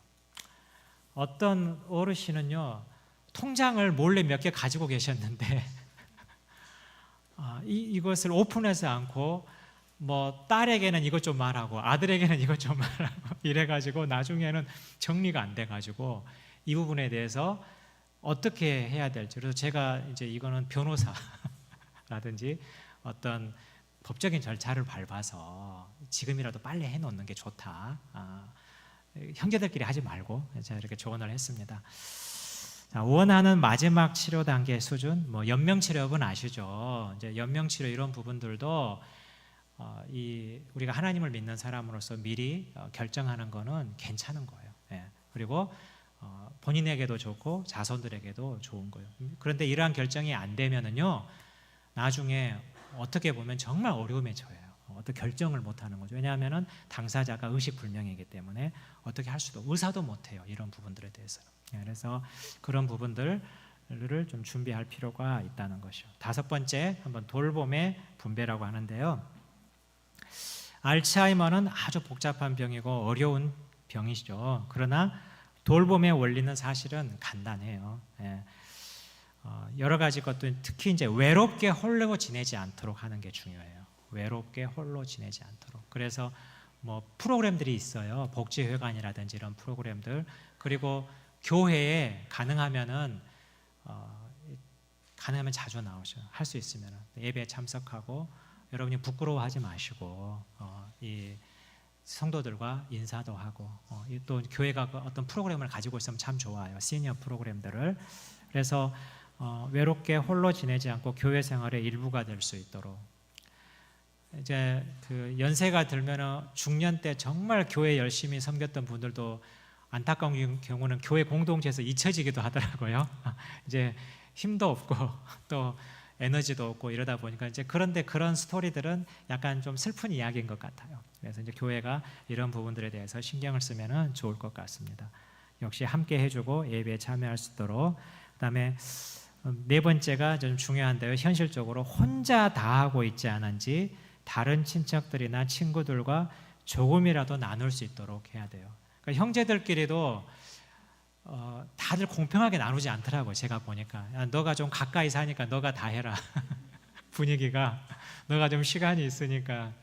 어떤 어르신은요, 통장을 몰래 몇 개 가지고 계셨는데 이것을 오픈하지 않고 뭐 딸에게는 이것 좀 말하고 아들에게는 이것 좀 말하고 이래가지고 나중에는 정리가 안 돼가지고 이 부분에 대해서 어떻게 해야 될지, 그래서 제가 이제 이거는 변호사라든지 어떤 법적인 절차를 밟아서 지금이라도 빨리 해놓는 게 좋다. 형제들끼리 하지 말고 제가 이렇게 조언을 했습니다. 자, 원하는 마지막 치료 단계 수준, 뭐 연명치료약은 아시죠? 이제 연명치료 이런 부분들도 우리가 하나님을 믿는 사람으로서 미리 결정하는 거는 괜찮은 거예요. 그리고 본인에게도 좋고 자손들에게도 좋은 거예요. 그런데 이러한 결정이 안 되면은요, 나중에 어떻게 보면 정말 어려움에 처해요. 어떻게 결정을 못 하는 거죠. 왜냐하면은 당사자가 의식불명이기 때문에 어떻게 할 수도, 의사도 못 해요. 이런 부분들에 대해서. 그래서 그런 부분들을 좀 준비할 필요가 있다는 것이요. 다섯 번째, 한번 돌봄의 분배라고 하는데요. 알츠하이머는 아주 복잡한 병이고 어려운 병이죠. 그러나 돌봄의 원리는 사실은 간단해요. 여러 가지 것들, 특히 이제 외롭게 홀로 지내지 않도록 하는 게 중요해요. 외롭게 홀로 지내지 않도록. 그래서 뭐 프로그램들이 있어요. 복지회관이라든지 이런 프로그램들. 그리고 교회에 가능하면 자주 나오셔. 할 수 있으면 예배에 참석하고, 여러분이 부끄러워하지 마시고 이 성도들과 인사도 하고, 또 교회가 어떤 프로그램을 가지고 있으면 참 좋아요. 시니어 프로그램들을. 그래서 외롭게 홀로 지내지 않고 교회 생활의 일부가 될 수 있도록. 이제 그 연세가 들면은 중년 때 정말 교회 열심히 섬겼던 분들도 안타까운 경우는 교회 공동체에서 잊혀지기도 하더라고요. 이제 힘도 없고 또 에너지도 없고 이러다 보니까 이제, 그런데 그런 스토리들은 약간 좀 슬픈 이야기인 것 같아요. 그래서 이제 교회가 이런 부분들에 대해서 신경을 쓰면은 좋을 것 같습니다. 역시 함께 해주고 예배에 참여할 수 있도록. 그다음에 네 번째가 좀 중요한데요. 현실적으로 혼자 다 하고 있지 않은지 다른 친척들이나 친구들과 조금이라도 나눌 수 있도록 해야 돼요. 그러니까 형제들끼리도 다들 공평하게 나누지 않더라고요. 제가 보니까 너가 좀 가까이 사니까 너가 다 해라. 분위기가 너가 좀 시간이 있으니까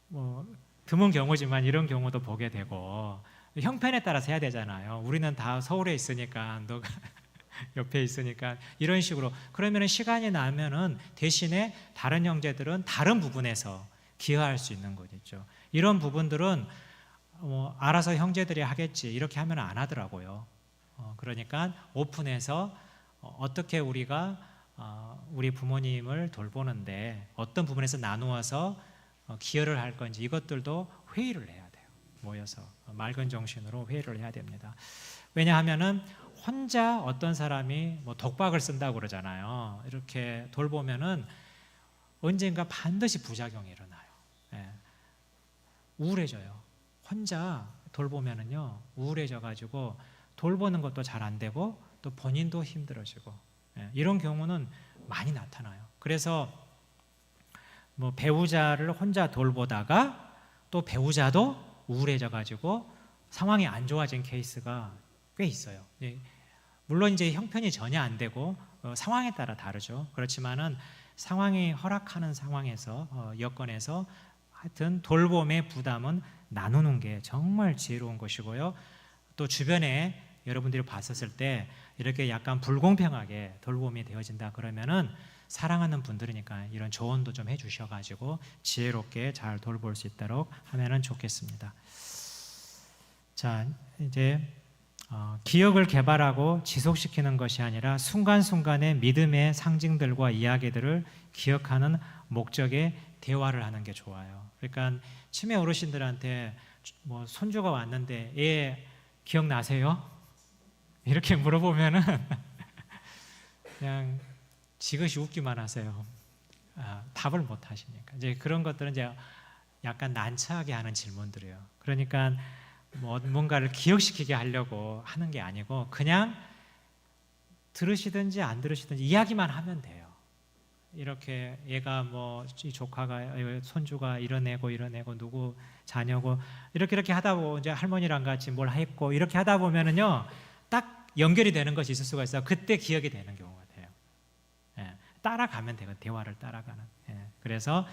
뭐 드문 경우지만 이런 경우도 보게 되고, 형편에 따라서 해야 되잖아요. 우리는 다 서울에 있으니까, 너가 옆에 있으니까 이런 식으로. 그러면 시간이 나면은 대신에 다른 형제들은 다른 부분에서 기여할 수 있는 거겠죠. 이런 부분들은 알아서 형제들이 하겠지 이렇게 하면 안 하더라고요. 그러니까 오픈해서 어떻게 우리가 우리 부모님을 돌보는데 어떤 부분에서 나누어서 기여를 할 건지 이것들도 회의를 해야 돼요. 모여서 맑은 정신으로 회의를 해야 됩니다. 왜냐하면은 혼자 어떤 사람이 독박을 쓴다고 그러잖아요. 이렇게 돌보면은 언젠가 반드시 부작용이 일어나요. 예. 우울해져요. 혼자 돌보면은요 우울해져 가지고 돌보는 것도 잘 안 되고 또 본인도 힘들어지고, 예. 이런 경우는 많이 나타나요. 그래서 배우자를 혼자 돌보다가 또 배우자도 우울해져 가지고 상황이 안 좋아진 케이스가 꽤 있어요. 예. 물론 이제 형편이 전혀 안 되고 상황에 따라 다르죠. 그렇지만은 상황이 허락하는 상황에서 여건에서 하여튼 돌봄의 부담은 나누는 게 정말 지혜로운 것이고요. 또 주변에 여러분들이 봤었을 때 이렇게 약간 불공평하게 돌봄이 되어진다 그러면은 사랑하는 분들이니까 이런 조언도 좀 해주셔가지고 지혜롭게 잘 돌볼 수 있도록 하면은 좋겠습니다. 자, 이제 기억을 개발하고 지속시키는 것이 아니라 순간순간의 믿음의 상징들과 이야기들을 기억하는 목적의 대화를 하는 게 좋아요. 그러니까 치매 어르신들한테 손주가 왔는데 얘 기억나세요? 이렇게 물어보면은 그냥 지그시 웃기만 하세요. 답을 못 하시니까. 이제 그런 것들은 이제 약간 난처하게 하는 질문들이에요. 그러니까 뭔가를 기억시키게 하려고 하는 게 아니고 그냥 들으시든지 안 들으시든지 이야기만 하면 돼요. 이렇게 얘가 이 조카가 손주가 이런 애고 누구 자녀고 이렇게 하다 보면 이제 할머니랑 같이 뭘 했고 이렇게 하다 보면은요 딱 연결이 되는 것이 있을 수가 있어요. 그때 기억이 되는 경우가 돼요. 예, 따라가면 돼요. 대화를 따라가는. 예, 그래서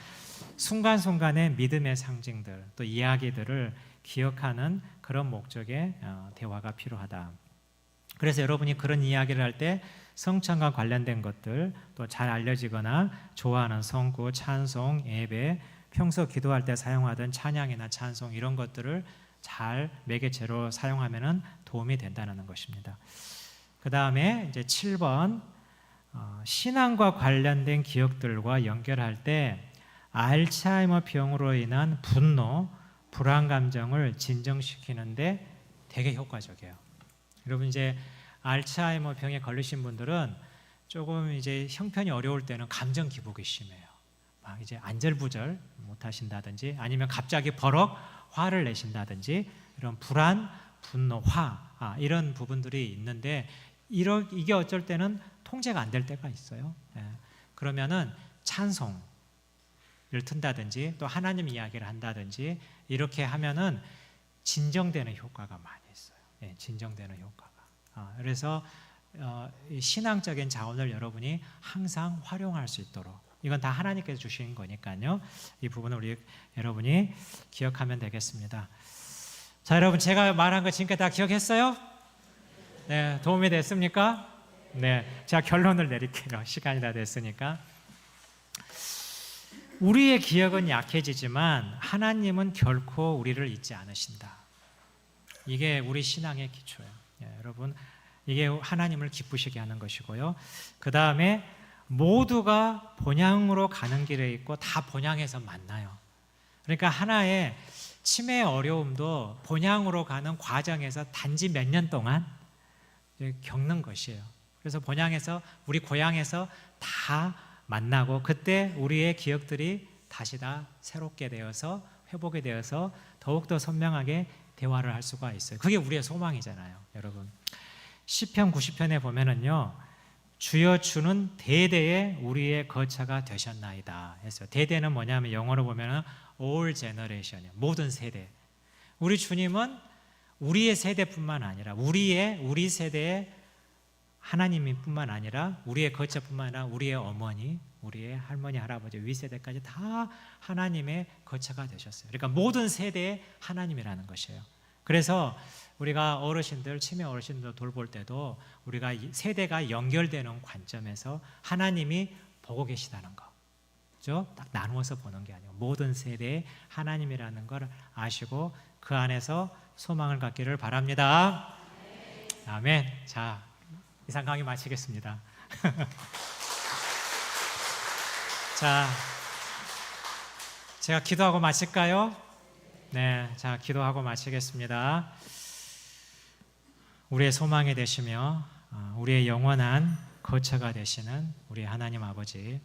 순간순간의 믿음의 상징들 또 이야기들을 기억하는 그런 목적의 대화가 필요하다. 그래서 여러분이 그런 이야기를 할 때 성찬과 관련된 것들 또 잘 알려지거나 좋아하는 성구, 찬송, 예배, 평소 기도할 때 사용하던 찬양이나 찬송 이런 것들을 잘 매개체로 사용하면 도움이 된다는 것입니다. 그 다음에 이제 7번 신앙과 관련된 기억들과 연결할 때 알츠하이머 병으로 인한 분노, 불안 감정을 진정시키는데 되게 효과적이에요. 여러분 이제 알츠하이머 병에 걸리신 분들은 조금 이제 형편이 어려울 때는 감정 기복이 심해요. 막 이제 안절부절 못 하신다든지 아니면 갑자기 버럭 화를 내신다든지 이런 불안, 분노, 화 이런 부분들이 있는데 이게 어쩔 때는 통제가 안 될 때가 있어요. 예. 그러면은 찬송을 튼다든지 또 하나님 이야기를 한다든지 이렇게 하면은 진정되는 효과가 많이 있어요. 예, 진정되는 효과가. 그래서 신앙적인 자원을 여러분이 항상 활용할 수 있도록 이건 다 하나님께서 주신 거니까요. 이 부분을 여러분이 기억하면 되겠습니다. 자, 여러분 제가 말한 거 지금까지 다 기억했어요? 네, 도움이 됐습니까? 네, 제가 결론을 내릴게요. 시간이 다 됐으니까. 우리의 기억은 약해지지만 하나님은 결코 우리를 잊지 않으신다. 이게 우리 신앙의 기초예요. 여러분 이게 하나님을 기쁘시게 하는 것이고요. 그 다음에 모두가 본향으로 가는 길에 있고 다 본향에서 만나요. 그러니까 하나의 치매의 어려움도 본향으로 가는 과정에서 단지 몇 년 동안 겪는 것이에요. 그래서 본향에서 우리 고향에서 다 만나고 그때 우리의 기억들이 다시 다 새롭게 되어서 회복이 되어서 더욱더 선명하게 대화를 할 수가 있어요. 그게 우리의 소망이잖아요, 여러분. 시편 90편에 보면은요, 주여 주는 대대에 우리의 거처가 되셨나이다 했어요. 대대는 뭐냐면 영어로 보면은 all generation, 모든 세대. 우리 주님은 우리의 세대뿐만 아니라 우리 세대의 하나님뿐만 아니라 우리의 거처뿐만 아니라 우리의 어머니, 우리의 할머니, 할아버지, 윗세대까지 다 하나님의 거처가 되셨어요. 그러니까 모든 세대에 하나님이라는 것이에요. 그래서 우리가 어르신들, 치매 어르신들 돌볼 때도 우리가 세대가 연결되는 관점에서 하나님이 보고 계시다는 거, 그렇죠? 딱 나누어서 보는 게 아니고 모든 세대에 하나님이라는 걸 아시고 그 안에서 소망을 갖기를 바랍니다. 아멘. 자, 이상 강의 마치겠습니다. 자, 제가 기도하고 마칠까요? 네, 자, 기도하고 마치겠습니다. 우리의 소망이 되시며 우리의 영원한 거처가 되시는 우리 하나님 아버지,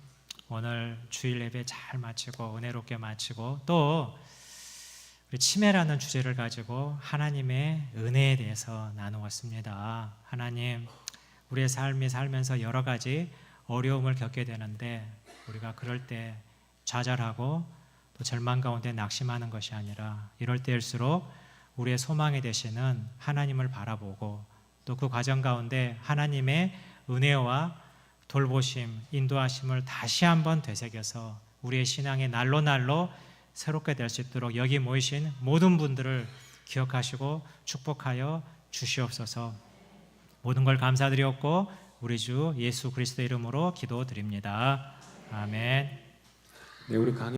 오늘 주일 예배 잘 마치고 은혜롭게 마치고 또 우리 치매라는 주제를 가지고 하나님의 은혜에 대해서 나누었습니다. 하나님, 우리의 삶이 살면서 여러 가지 어려움을 겪게 되는데 우리가 그럴 때 좌절하고 또 절망 가운데 낙심하는 것이 아니라 이럴 때일수록 우리의 소망이 되시는 하나님을 바라보고 또 그 과정 가운데 하나님의 은혜와 돌보심, 인도하심을 다시 한번 되새겨서 우리의 신앙의 날로 날로 새롭게 될 수 있도록 여기 모이신 모든 분들을 기억하시고 축복하여 주시옵소서. 모든 걸 감사드렸고 우리 주 예수 그리스도 이름으로 기도드립니다. 아멘. 네, 우리 강의